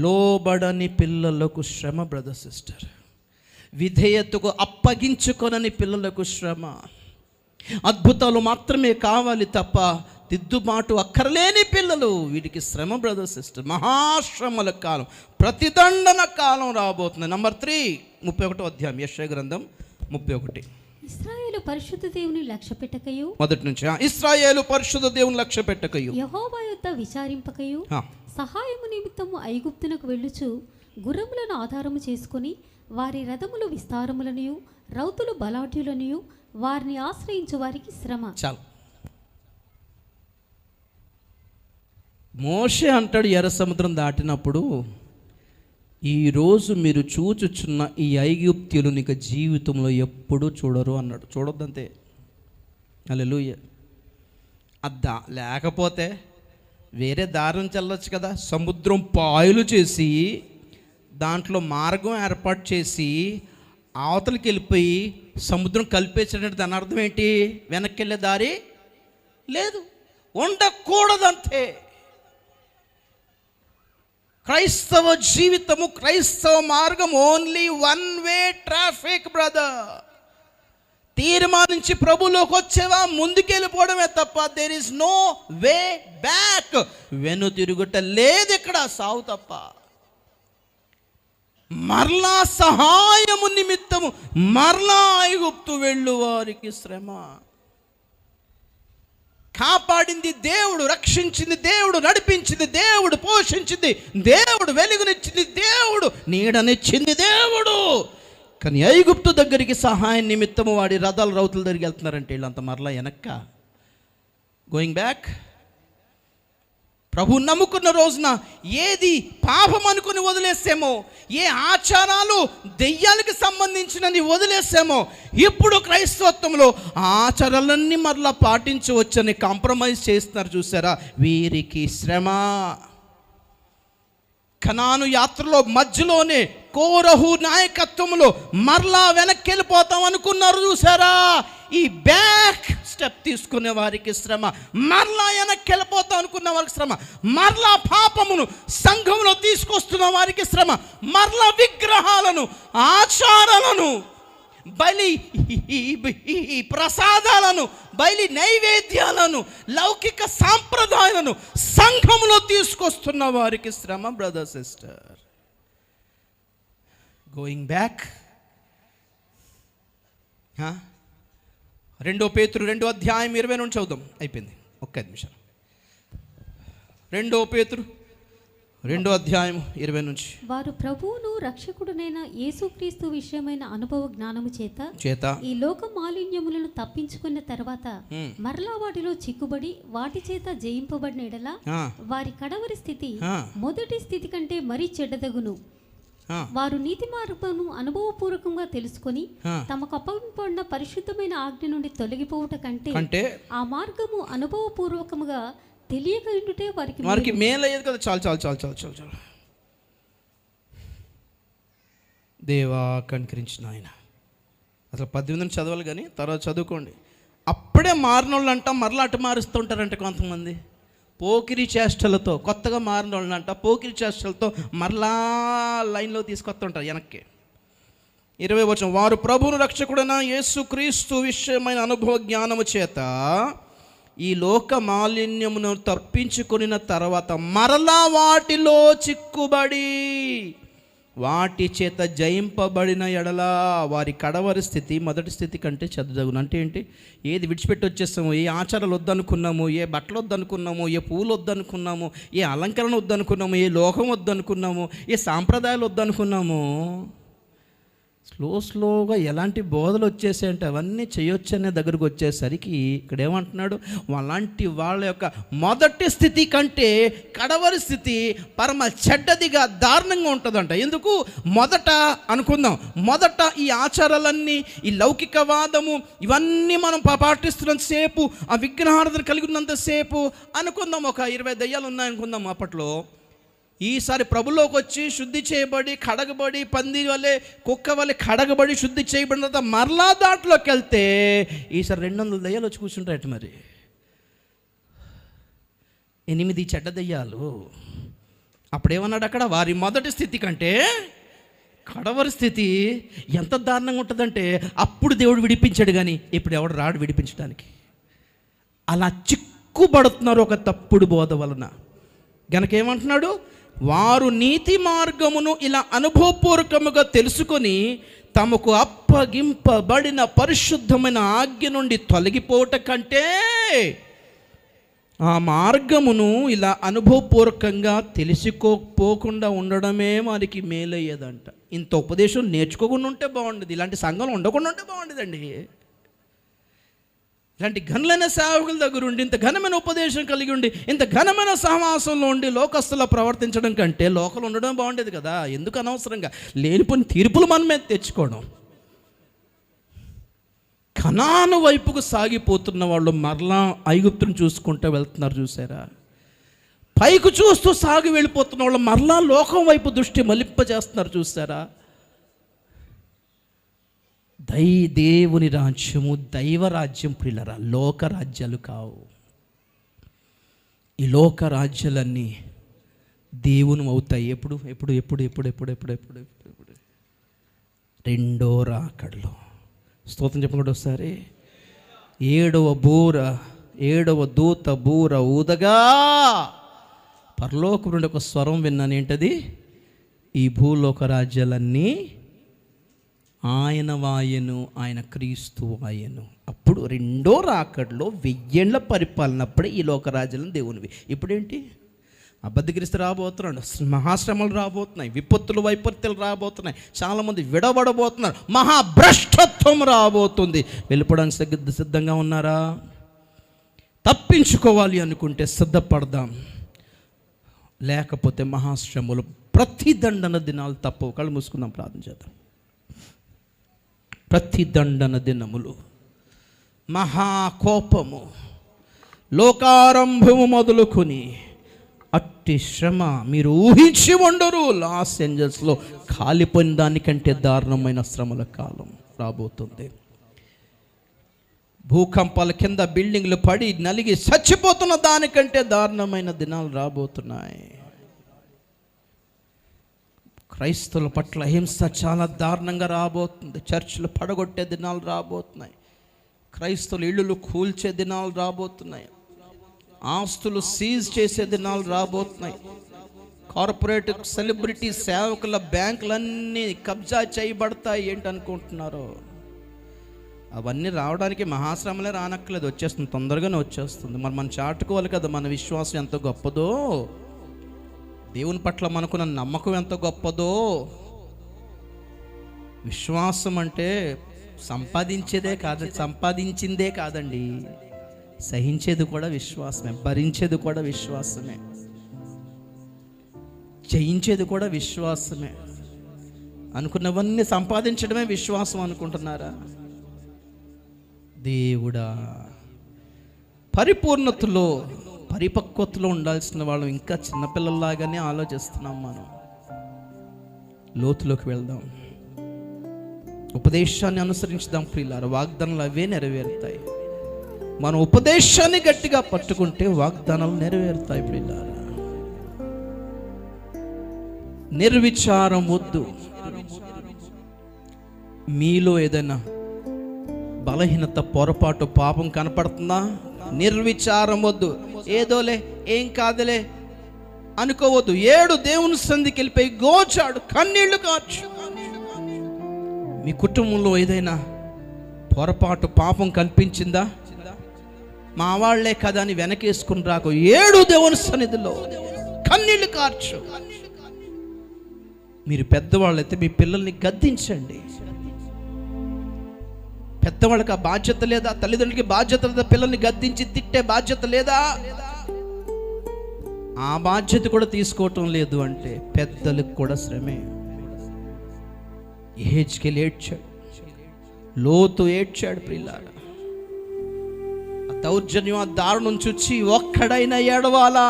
లోబడని పిల్లలకు శ్రమ బ్రదర్ సిస్టర్, విధేయతకు అప్పగించుకొనని పిల్లలకు శ్రమ. అద్భుతాలు మాత్రమే కావాలి తప్ప దిద్దుబాటు అక్కర్లేని పిల్లలు, వీటికి శ్రమ బ్రదర్ సిస్టర్. మహాశ్రమల కాలం, ప్రతిదండన కాలం రాబోతుంది. నంబర్ 3, 31వ అధ్యాయం యెషయా గ్రంథం 31. ఇశ్రాయేలు పరిశుద్ధ దేవుని లక్ష్య పెట్టకయు, మొదటి నుంచి ఇశ్రాయేలు పరిశుద్ధ దేవుని లక్ష్య పెట్టకయు, యెహోవా యొద్ద విచారింపకయు, సహాయము నిమిత్తము ఐగుప్తునకు వెళ్ళుచు గుర్రములను ఆధారము చేసుకొని వారి రథములు విస్తారములనియు రౌతులు బలాఢ్యులనియు వారిని ఆశ్రయించు వారికి శ్రమ. చాలు. మోషే అంటాడు ఎర్ర సముద్రం దాటినప్పుడు, ఈరోజు మీరు చూచుచున్న ఈ ఐగుప్త్యులు నీకు జీవితంలో ఎప్పుడూ చూడరు అన్నాడు. చూడొద్దంతే. హల్లెలూయా. లేకపోతే వేరే దారిని వెళ్ళొచ్చు కదా. సముద్రం పాయలు చేసి దాంట్లో మార్గం ఏర్పాటు చేసి అవతలికి వెళ్ళిపోయి సముద్రం కలిపేసినట్టు, దాని అర్థం ఏంటి? వెనక్కి వెళ్ళే దారి లేదు, ఉండకూడదంతే. క్రైస్తవ జీవితము, క్రైస్తవ మార్గం only one way traffic brother. తీర్మానించి ప్రభులోకి వచ్చేవా, ముందుకెళ్ళిపోవడమే తప్ప there is no way back. వెను తిరుగుట లేదు ఇక్కడ, సావు తప్ప. మరలా సహాయము నిమిత్తము మరలా ఐగుప్తు వెళ్ళు వారికి శ్రమ. కాపాడింది దేవుడు, రక్షించింది దేవుడు, నడిపించింది దేవుడు, పోషించింది దేవుడు, వెలుగునిచ్చింది దేవుడు, నీడనిచ్చింది దేవుడు. కానీ ఐగుప్తు దగ్గరికి సహాయం నిమిత్తము వాడి రథాల రౌతుల దగ్గరికి వెళ్తున్నారంటే వీళ్ళంతా మరలా వెనక్క గోయింగ్ బ్యాక్. ప్రభు నమ్ముకున్న రోజున ఏది పాపం అనుకుని వదిలేసామో, ఏ ఆచారాలు దెయ్యాలకు సంబంధించినవి వదిలేసామో, ఇప్పుడు క్రైస్తవత్వంలో ఆచారాలన్నీ మరలా పాటించవచ్చని కాంప్రమైజ్ చేస్తున్నారు. చూసారా? వీరికి శ్రమ. కనాను యాత్రలో మధ్యలోనే కోరహు నాయకత్వంలో మరలా వెనక్కి వెళ్ళిపోతాం అనుకున్నారు. చూసారా? ఈ బ్యాక్ స్టెప్ తీసుకునే వారికి శ్రమ. మరలా వెనక్కి వెళ్ళిపోతాం అనుకున్న వారికి శ్రమ. మరలా పాపమును సంఘంలో తీసుకొస్తున్న వారికి శ్రమ. మరలా విగ్రహాలను, ఆచారాలను, బలి ప్రసాదాలను, బలి నైవేద్యాలను, లౌకిక సాంప్రదాయాలను సంఘంలో తీసుకొస్తున్న వారికి శ్రమ బ్రదర్ సిస్టర్. Going back. 2 పేతురు 2వ అధ్యాయం 20 నుంచి చదువుదాం. అయిపోయింది, ఒక్క 5 నిమిషాలు. 2 పేతురు 2వ అధ్యాయం 20 నుంచి. వారు ప్రభువును రక్షకుడునైన యేసుక్రీస్తు విషయమైన అనుభవ జ్ఞానము చేత ఈ లోక మాలిన్యములను తప్పించుకున్న తర్వాత మరలా వాటిలో చిక్కుబడి వాటి చేత జయింపబడిన ఎడల వారి కడవరి స్థితి మొదటి స్థితి కంటే మరీ చెడ్డదగును. వారు నీతి మార్గమును అనుభవపూర్వకంగా తెలుసుకొని తమకు అప్పగింపబడిన పరిశుద్ధమైన ఆజ్ఞ నుండి తొలగిపోవుట కంటే ఆ మార్గము అనుభవపూర్వకముగా తెలియక ఉండుటే వారికి మేలయ్యేది కదా. చాలు చాలు చాలు చాలు చాలు చాలు. దేవా కనికరించిన ఆయన, అసలు 18 చదవాలి కానీ తర్వాత చదువుకోండి. అప్పుడే మారిన వాళ్ళు అంట మరలా అటు మారుస్తూ ఉంటారంట కొంతమంది పోకిరి చేష్టలతో. కొత్తగా మారిన వాళ్ళు అంట పోకిరి చేష్టలతో మరలా లైన్లో తీసుకొస్తుంటారు వెనక్కి. 20 వచనం, వారు ప్రభువును రక్షకుడైన యేసుక్రీస్తు విషయమైన అనుభవ జ్ఞానము చేత ఈ లోక మాలిన్యమును తప్పించుకొనిన తర్వాత మరలా వాటిలో చిక్కుబడి వాటి చేత జయింపబడిన ఎడల వారి కడవరి స్థితి మొదటి స్థితి కంటే చెడ్డదగును. అంటే ఏంటి? ఏది విడిచిపెట్టి వచ్చేస్తాము, ఏ ఆచారాలు వద్దనుకున్నాము, ఏ బట్టలు వద్దనుకున్నాము, ఏ పూలు వద్దనుకున్నాము, ఏ అలంకరణ వద్దనుకున్నాము, ఏ లోకం వద్దనుకున్నాము, ఏ సాంప్రదాయాలు వద్దనుకున్నాము, స్లోగా ఎలాంటి బోధలు వచ్చేసాయంటే అవన్నీ చేయొచ్చనే దగ్గరకు వచ్చేసరికి ఇక్కడ ఏమంటున్నాడు, అలాంటి వాళ్ళ యొక్క మొదటి స్థితి కంటే కడవరి స్థితి పరమ చెడ్డదిగా దారుణంగా ఉంటుందంట. ఎందుకు? మొదట అనుకుందాం, మొదట ఈ ఆచారాలన్నీ, ఈ లౌకికవాదము ఇవన్నీ మనం పాటిస్తున్నంతసేపు, ఆ విగ్రహారాధన కలిగి ఉన్నంతసేపు అనుకుందాం, ఒక 20 దయ్యాలు ఉన్నాయనుకుందాం అప్పట్లో. ఈసారి ప్రభులోకి వచ్చి శుద్ధి చేయబడి కడగబడి పంది వలె కుక్క వలె కడగబడి శుద్ధి చేయబడిన తర్వాత మరలా దాంట్లోకి వెళ్తే ఈసారి 200 దయ్యాలు వచ్చి కూర్చుంటాయట. మరి 8 చెడ్డ దయ్యాలు. అప్పుడేమన్నాడు అక్కడ? వారి మొదటి స్థితి కంటే కడవరి స్థితి ఎంత దారుణంగా ఉంటుందంటే అప్పుడు దేవుడు విడిపించాడు కానీ ఇప్పుడు ఎవడు రాడు విడిపించడానికి. అలా చిక్కుబడుతున్నారు ఒక తప్పుడు బోధ వలన. గనక ఏమంటున్నాడు? వారు నీతి మార్గమును ఇలా అనుభవపూర్వకముగా తెలుసుకొని తమకు అప్పగింపబడిన పరిశుద్ధమైన ఆజ్ఞ నుండి తొలగిపోవట కంటే ఆ మార్గమును ఇలా అనుభవపూర్వకంగా తెలుసుకోపోకుండా ఉండడమే వారికి మేలయ్యేదంట. ఇంత ఉపదేశం నేర్చుకోకుండా ఉంటే బాగుండేది, ఇలాంటి సంఘంలో ఉండకుండా ఉంటే బాగుండేదండి. ఇలాంటి ఘనులైన సేవకుల దగ్గర ఉండి, ఇంత ఘనమైన ఉపదేశం కలిగి ఉండి, ఇంత ఘనమైన సహవాసంలో ఉండి లోకస్తులా ప్రవర్తించడం కంటే లోకలు ఉండడం బాగుండేది కదా. ఎందుకు అనవసరంగా లేనిపోయిన తీర్పులు మన మీద తెచ్చుకోవడం? కనాను వైపుకు సాగిపోతున్న వాళ్ళు మరలా ఐగుప్తుని చూసుకుంటూ వెళ్తున్నారు చూసారా? పైకి చూస్తూ సాగి వెళ్ళిపోతున్న వాళ్ళు మరలా లోకం వైపు దృష్టి మలింపజేస్తున్నారు చూసారా? దేవుని రాజ్యము దైవరాజ్యం ప్రియులరా, లోక రాజ్యాలు కావు. ఈ లోక రాజ్యాలన్నీ దేవుని అవుతాయి ఎప్పుడు? ఎప్పుడు ఎప్పుడు ఎప్పుడు ఎప్పుడు ఎప్పుడు ఎప్పుడు ఎప్పుడు ఎప్పుడు? రెండో రాకడలో. స్తోత్రం చెప్పకుండా ఒకసారి. 7వ దూత బూర ఊదగా పరలోకం నుండి ఒక స్వరం విన్నాను. ఏంటది? ఈ భూలోక రాజ్యాలన్నీ ఆయన వాయను, ఆయన క్రీస్తు వాయను. అప్పుడు రెండో రాకడలో 1000 ఏళ్ల పరిపాలనప్పుడే ఈ లోకరాజ్యాలను దేవునివి. ఇప్పుడేంటి? అబద్ధక్రీస్తు రాబోతున్నాడు, మహాశ్రమలు రాబోతున్నాయి, విపత్తులు వైపరీత్యాలు రాబోతున్నాయి, చాలామంది విడబడబోతున్నారు, మహాభ్రష్టత్వం రాబోతుంది. వెళ్ళిపోవడానికి సిద్ధంగా ఉన్నారా? తప్పించుకోవాలి అనుకుంటే సిద్ధపడదాం, లేకపోతే మహాశ్రమలు ప్రతిదండన దినాలు తప్పవు. కళ్ళు మూసుకుందాం, ప్రార్థన చేద్దాం. ప్రతిదండన దినములు, మహాకోపము, లోకారంభము మొదలుకొని అట్టి శ్రమ మీరు ఊహించి ఉండరు. లాస్ ఏంజల్స్లో కాలిపోయిన దానికంటే దారుణమైన శ్రమల కాలం రాబోతుంది. భూకంపాల కింద బిల్డింగ్లు పడి నలిగి చచ్చిపోతున్న దానికంటే దారుణమైన దినాలు రాబోతున్నాయి. క్రైస్తవుల పట్ల హింస చాలా దారుణంగా రాబోతుంది. చర్చిలు పడగొట్టే దినాలు రాబోతున్నాయి. క్రైస్తవుల ఇళ్ళు కూల్చే దినాలు రాబోతున్నాయి. ఆస్తులు సీజ్ చేసే దినాలు రాబోతున్నాయి. కార్పొరేట్ సెలబ్రిటీ సేవకుల బ్యాంకులన్నీ కబ్జా చేయబడతాయి. ఏంటనుకుంటున్నారో? అవన్నీ రావడానికి మహాశ్రమలే రానక్కర్లేదు, వచ్చేస్తుంది, తొందరగానే వచ్చేస్తుంది. మరి మనం చాటుకోవాలి కదా మన విశ్వాసం ఎంత గొప్పదో, దేవుని పట్ల మనకున్న నమ్మకం ఎంత గొప్పదో. విశ్వాసం అంటే సంపాదించిందే కాదండి, సహించేది కూడా విశ్వాసమే, భరించేది కూడా విశ్వాసమే, జయించేది కూడా విశ్వాసమే. అనుకున్నవన్నీ సంపాదించడమే విశ్వాసం అనుకుంటున్నారా? దేవుడా, పరిపూర్ణతలో పరిపక్వతలో ఉండాల్సిన వాళ్ళం ఇంకా చిన్నపిల్లల్లాగానే ఆలోచిస్తున్నాం. మనం లోతులోకి వెళ్దాం. ఉపదేశాన్ని అనుసరించుదాం ప్రియులారా, వాగ్దానాలు అవే నెరవేరుతాయి. మనం ఉపదేశాన్ని గట్టిగా పట్టుకుంటే వాగ్దానాలు నెరవేరుతాయి ప్రియులారా. నిర్విచారం వద్దు. మీలో ఏదైనా బలహీనత, పొరపాటు, పాపం కనపడుతుందా? నిర్విచారం వద్దు. ఏదోలే, ఏం కాదులే అనుకోవద్దు. ఏడు దేవుని సంధికి వెళ్ళిపోయి గోచాడు, కన్నీళ్లు కార్చు. మీ కుటుంబంలో ఏదైనా పొరపాటు, పాపం కనిపించిందా? మా వాళ్లే కదా అని వెనకేసుకుని రాకు. ఏడు దేవుని సన్నిధిలో కన్నీళ్లు కార్చు. మీరు పెద్దవాళ్ళైతే మీ పిల్లల్ని గద్దించండి. పెద్దవాళ్ళకి ఆ బాధ్యత లేదా? తల్లిదండ్రులకి బాధ్యత లేదా? పిల్లల్ని గద్దించి తిట్టే బాధ్యత లేదా? ఆ బాధ్యత కూడా తీసుకోవటం లేదు అంటే పెద్దలకు కూడా శ్రమే. యెహెజ్కేలు ఏడ్చాడు, లోతు ఏడ్చాడు ప్రియులారా. ఆ దౌర్జన్యం, ఆ దారుణం చూచి ఒక్కడైనా ఏడవాలా?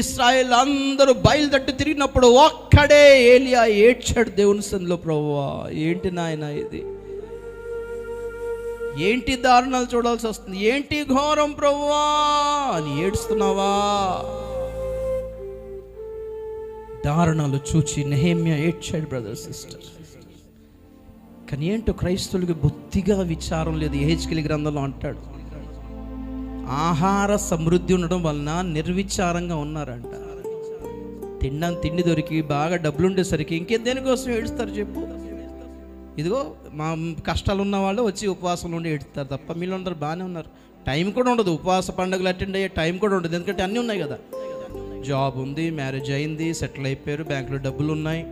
ఇశ్రాయేల్ అందరూ బయలుదేరి తిరిగినప్పుడు ఒక్కడే ఏలియా ఏడ్చాడు దేవుని సన్నిధిలో. ప్రభువా, ఏంటి నాయన ఇది? ఏంటి దారుణాలు చూడాల్సి వస్తుంది? ఏంటి ఘోరం ప్రభువా అని ఏడుస్తున్నావా? దారుణాలు చూచి నెహెమ్యా ఏడ్చాడు బ్రదర్, సిస్టర్. కానీ ఏంటో క్రైస్తవులకి బొత్తిగా విచారం లేదు. యెహెజ్కేలు గ్రంథంలో అంటాడు, ఆహార సమృద్ధి ఉండడం వలన నిర్విచారంగా ఉన్నారంట. తిండి దొరికి బాగా డబ్బులు ఉండేసరికి ఇంకేం దేనికోసం ఏడుస్తారు చెప్పు? ఇదిగో మా కష్టాలు ఉన్న వాళ్ళు వచ్చి ఉపవాసం ఉండి ఏడుస్తారు తప్ప వీళ్ళందరూ బాగానే ఉన్నారు. టైం కూడా ఉండదు, ఉపవాస పండుగలు అటెండ్ అయ్యే టైం కూడా ఉండదు. ఎందుకంటే అన్నీ ఉన్నాయి కదా. జాబ్ ఉంది, మ్యారేజ్ అయింది, సెటిల్ అయిపోయారు, బ్యాంకులో డబ్బులు ఉన్నాయి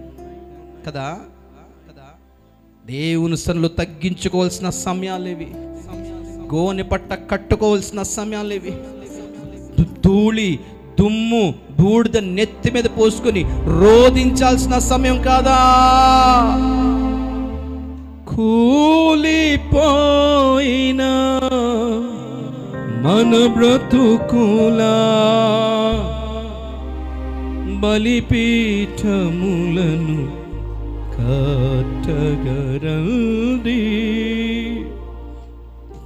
కదా. దేవుని సన్నిధిలో తగ్గించుకోవాల్సిన సమయాలు ఇవి. గోనె పట్ట కట్టుకోవాల్సిన సమయాలు ఇవి. ధూళి, దుమ్ము, బూడిద నెత్తి మీద పోసుకొని రోధించాల్సిన సమయం కాదా? కూలిపోయిన మన బ్రతుకులా బలిపీఠములను కట్టగరండి,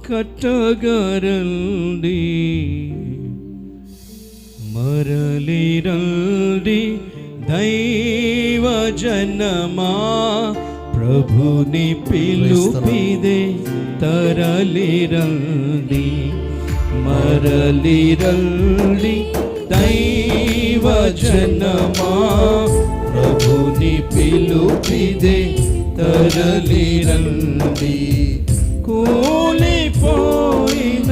కట్టగరండి, మరలిరండి దైవ జనమా, ప్రభుని పిలుపిదే తరలిరండి, మరలిరండి దైవ జనమా, ప్రభుని పిలుపిదే తరలిరండి. కూలిపోయిన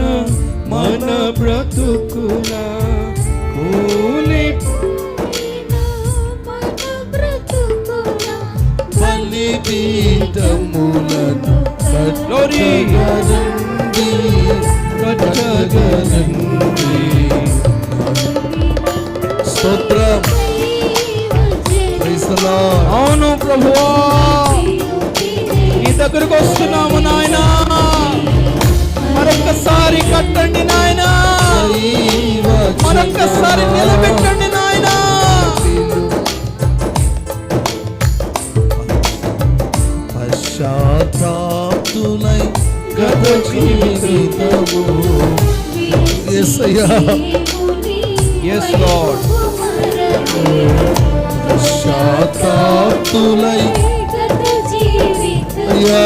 మన బ్రతుకుల, బలిపీఠములను కట్టగరండి, కట్టగరండి. స్తోత్రం. అవును ప్రభువా, నీ దగ్గరకు వస్తున్నాము నాయన. మరొక్కసారి కట్టండి నాయన, మరొక్కసారి నిలబెట్టండి నాయన. పశ్చాత్తాపులై గత జీవితము, యేసయ్యా, yes Lord, పశ్చాత్తాపులై అయ్యా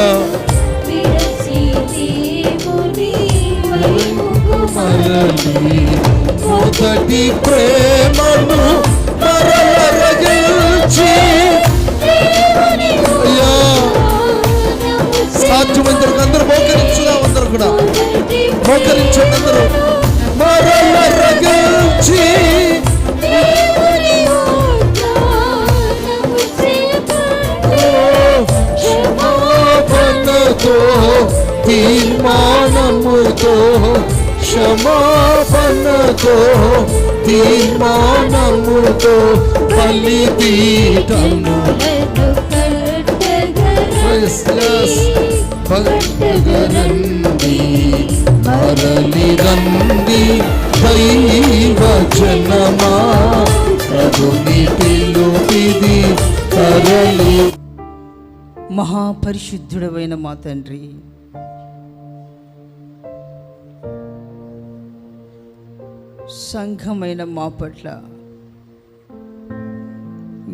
మరలి మొదటి ప్రేమను మరలరగిల్చి, అయ్యా సాధ్యమైనంత అందరూ మోకరించుదాం. అందరూ కూడా మోకరించండి. అందరూ మరలరగిల్చి, క్షమాపణతో తీర్మానముతో, క్షమాపణతో తీర్మానముతో బలిపీఠము కట్టగరండి, మరలిరండి దైవ జనమా, ప్రభుని పిలుపిది తరలి. మహాపరిశుద్ధుడవైన మా తండ్రి, సంఘమైన మా పట్ల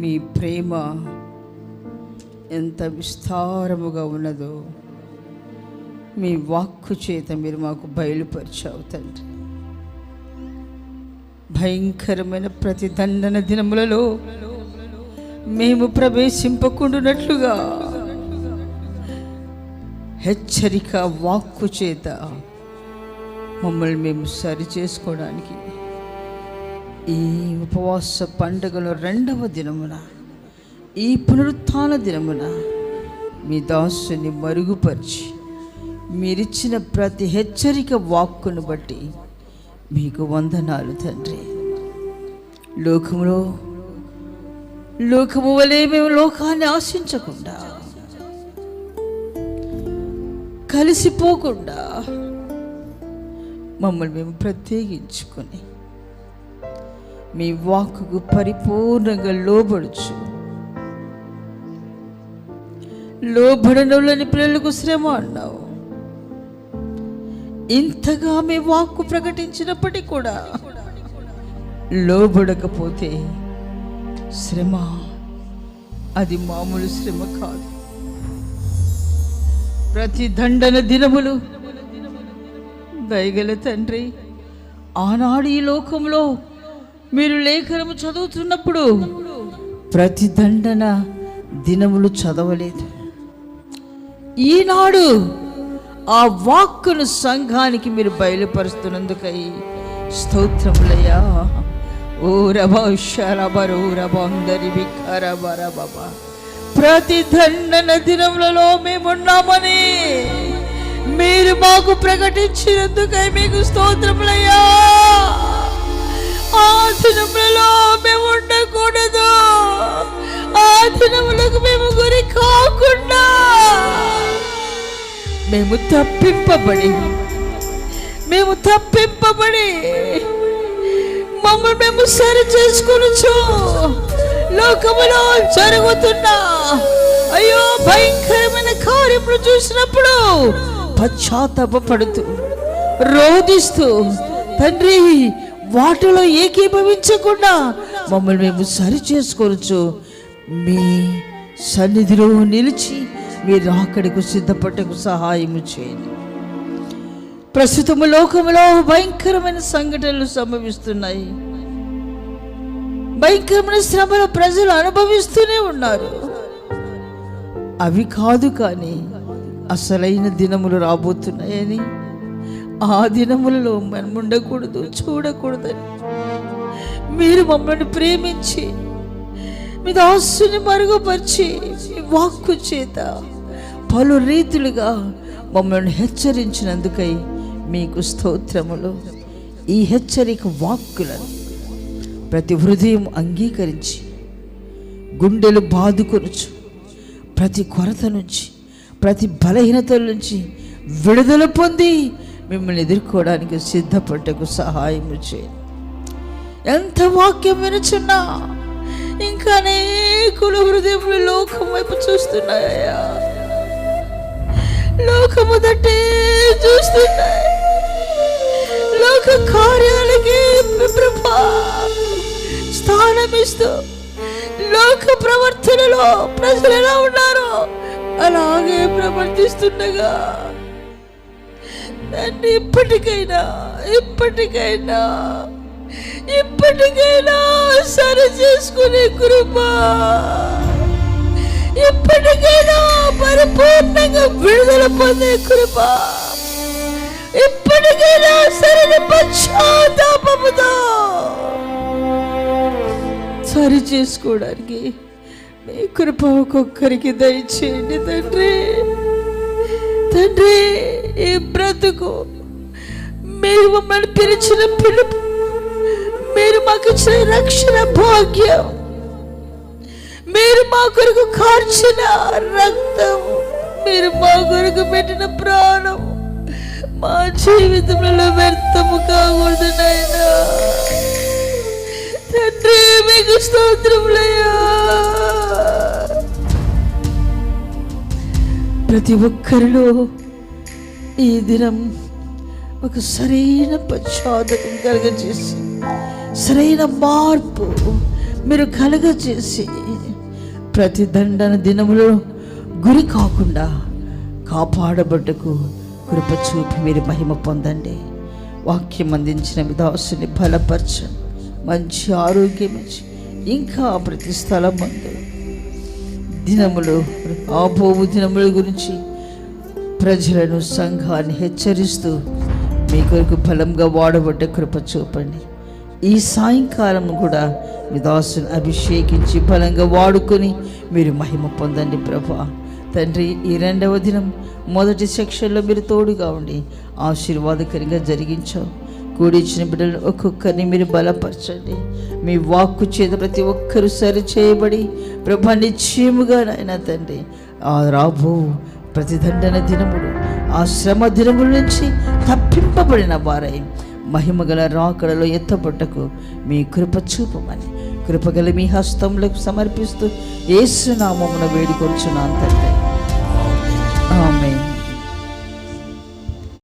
మీ ప్రేమ ఎంత విస్తారముగా ఉన్నదో మీ వాక్కు చేత మీరు మాకు బయలుపరిచావు తండ్రి. భయంకరమైన ప్రతిదండన దినములలో మేము ప్రవేశింపకుండునట్లుగా హెచ్చరిక వాక్కు చేత మమ్మల్ని మేము సరి చేసుకోవడానికి ఈ ఉపవాస పండుగలో 2వ దినమున, ఈ పునరుత్థాన దినమున మీ దాసుని మరుగుపరిచి మీరిచ్చిన ప్రతి హెచ్చరిక వాక్కును బట్టి మీకు వందనాలు తండ్రి. లోకము వలె మేము లోకాన్ని ఆశించకుండా, కలిసిపోకుండా మమ్మల్ని మేము ప్రత్యేకించుకొని మీ వాక్కుకు పరిపూర్ణంగా లోబడనోళ్ళని పిల్లలకు శ్రమ అన్నావు. ఇంతగా మీ వాక్కు ప్రకటించినప్పటికీ కూడా లోబడకపోతే శ్రమ, అది మామూలు శ్రమ కాదు. ప్రతి దండన దినములు దయగల తండ్రి, ఆనాడు ఈ లోకంలో మీరు లేఖనము చదువుతున్నప్పుడు ప్రతి దండన దినములు చదవలేదు. ఈనాడు ఆ వాక్కును సంఘానికి మీరు బయలుపరుస్తున్నందుకై స్తోత్రములయ్యా. ఓ రబందరి బాబా, ప్రతి దండన దినములలో మేమున్నామని మీరు మాకు ప్రకటించినందుకై మీకు స్తోత్రములయ్యా. ఆ దినములలో మేము ఉండకూడదు, ఆ దినములకు మేము గురి కాకుండా మేము తప్పింపబడి మమ్మల్ని మేము సరి చేసుకొనొచ్చు. లోకములో జరుగుతున్న అయ్యో భయంకరమైన కార్యములు చూసినప్పుడు పశ్చాత్తాపపడుతూ రోధిస్తూ తండ్రి వాటిలో ఏకీభవించకుండా మమ్మల్ని మేము సరి చేసుకోవచ్చు. మీ సన్నిధిలో నిలిచి మీరు అక్కడికి సిద్ధపడటకు సహాయము చేయండి. ప్రస్తుతము లోకములో భయంకరమైన సంఘటనలు సంభవిస్తున్నాయి. భయంకరమైన శ్రమలు ప్రజలు అనుభవిస్తూనే ఉన్నారు. అవి కాదు కానీ అసలైన దినములు రాబోతున్నాయని, ఆ దినములలో మనం ఉండకూడదు, చూడకూడదని మీరు మమ్మల్ని ప్రేమించి మీ దాసుని మరుగుపరిచి మీ వాక్కు చేత పలు రీతులుగా మమ్మల్ని హెచ్చరించినందుకై మీకు స్తోత్రములు. ఈ హెచ్చరిక వాక్కులను ప్రతి హృదయం అంగీకరించి గుండెలు బాదుకొనుచు ప్రతి కొరత నుంచి, ప్రతి బలహీనతల నుంచి విడుదల పొంది మిమ్మల్ని ఎదుర్కోవడానికి సిద్ధపడటకు సహాయము చేయండి. ఎంత వాక్యం వినుచున్నా ఇంకా అనేకుల హృదయములు లోకం వైపు చూస్తున్నాయా, లోకము దట్టే చూస్తున్నాయి. లోక కార్యాలకి స్థానమిస్తూ లోక ప్రవర్తనలో ప్రజలు ఎలా ఉన్నారో అలాగే ప్రవర్తిస్తుండగా దాన్ని ఇప్పటికైనా సరి చేసుకునే కృప, ఇప్పటికైనా పరిపూర్ణంగా విడుదల పొందే కృప, ఇప్పటికైనా సరైన పశ్చాత్తాపముతో సరి చేసుకోవడానికి మీ కృప ఒక్కొక్కరికి దయచేయండి తండ్రి. ఈ బ్రతుకు మీరు మమ్మల్ని పిలిచిన పిలుపు, మీరు మాకు ఇచ్చిన రక్షణ భాగ్యం, మీరు మా కొరకు కార్చిన రక్తం, మీరు మా కొరకు పెట్టిన ప్రాణం మా జీవితంలో వ్యర్థము కాకూడదు నాయనా. తండ్రి మీకు స్తోత్రములయ్యా. ప్రతి ఒక్కరిలో ఈ దినం ఒక సరైన పశ్చాత్తాపం కలగజేసి, సరైన మార్పు మీరు కలగజేసి, ప్రతి దండన దినములో గురి కాకుండా కాపాడబడ్డకు కృప చూపి మీరు మహిమ పొందండి. వాక్యం అందించిన విదాసుని బలపరచండి, మంచి ఆరోగ్యం ఇచ్చి ఇంకా ప్రతి స్థలం మందు దినములు ఆబోవు దినముల గురించి ప్రజలను సంఘాన్ని హెచ్చరిస్తూ మీ కొరకు బలంగా వాడబడ్డ కృప చూపండి. ఈ సాయంకాలం కూడా మీ దాసుని అభిషేకించి బలంగా వాడుకొని మీరు మహిమ పొందండి ప్రభా. తండ్రి, ఈ 2వ దినం మొదటి సెక్షన్లో మీరు తోడుగా ఉండి ఆశీర్వాదకరంగా జరిగించావు. కూడిచ్చిన బిడ్డలను ఒక్కొక్కరిని మీరు బలపరచండి. మీ వాక్కు చేత ప్రతి ఒక్కరూ సరి చేయబడి ప్రభా నిశ్చయముగా నాయన తండ్రి ఆ రాబో ప్రతిదండన దినములు, ఆ శ్రమ దినముల నుంచి తప్పింపబడిన వారై మహిమగల రాకడలో ఎత్తబడ్డకు మీ కృప చూపమని కృపగల మీ హస్తంలోకి సమర్పిస్తూ యేసు నామమున వేడుకొంచున్నాను తండ్రి. ఆమేన్.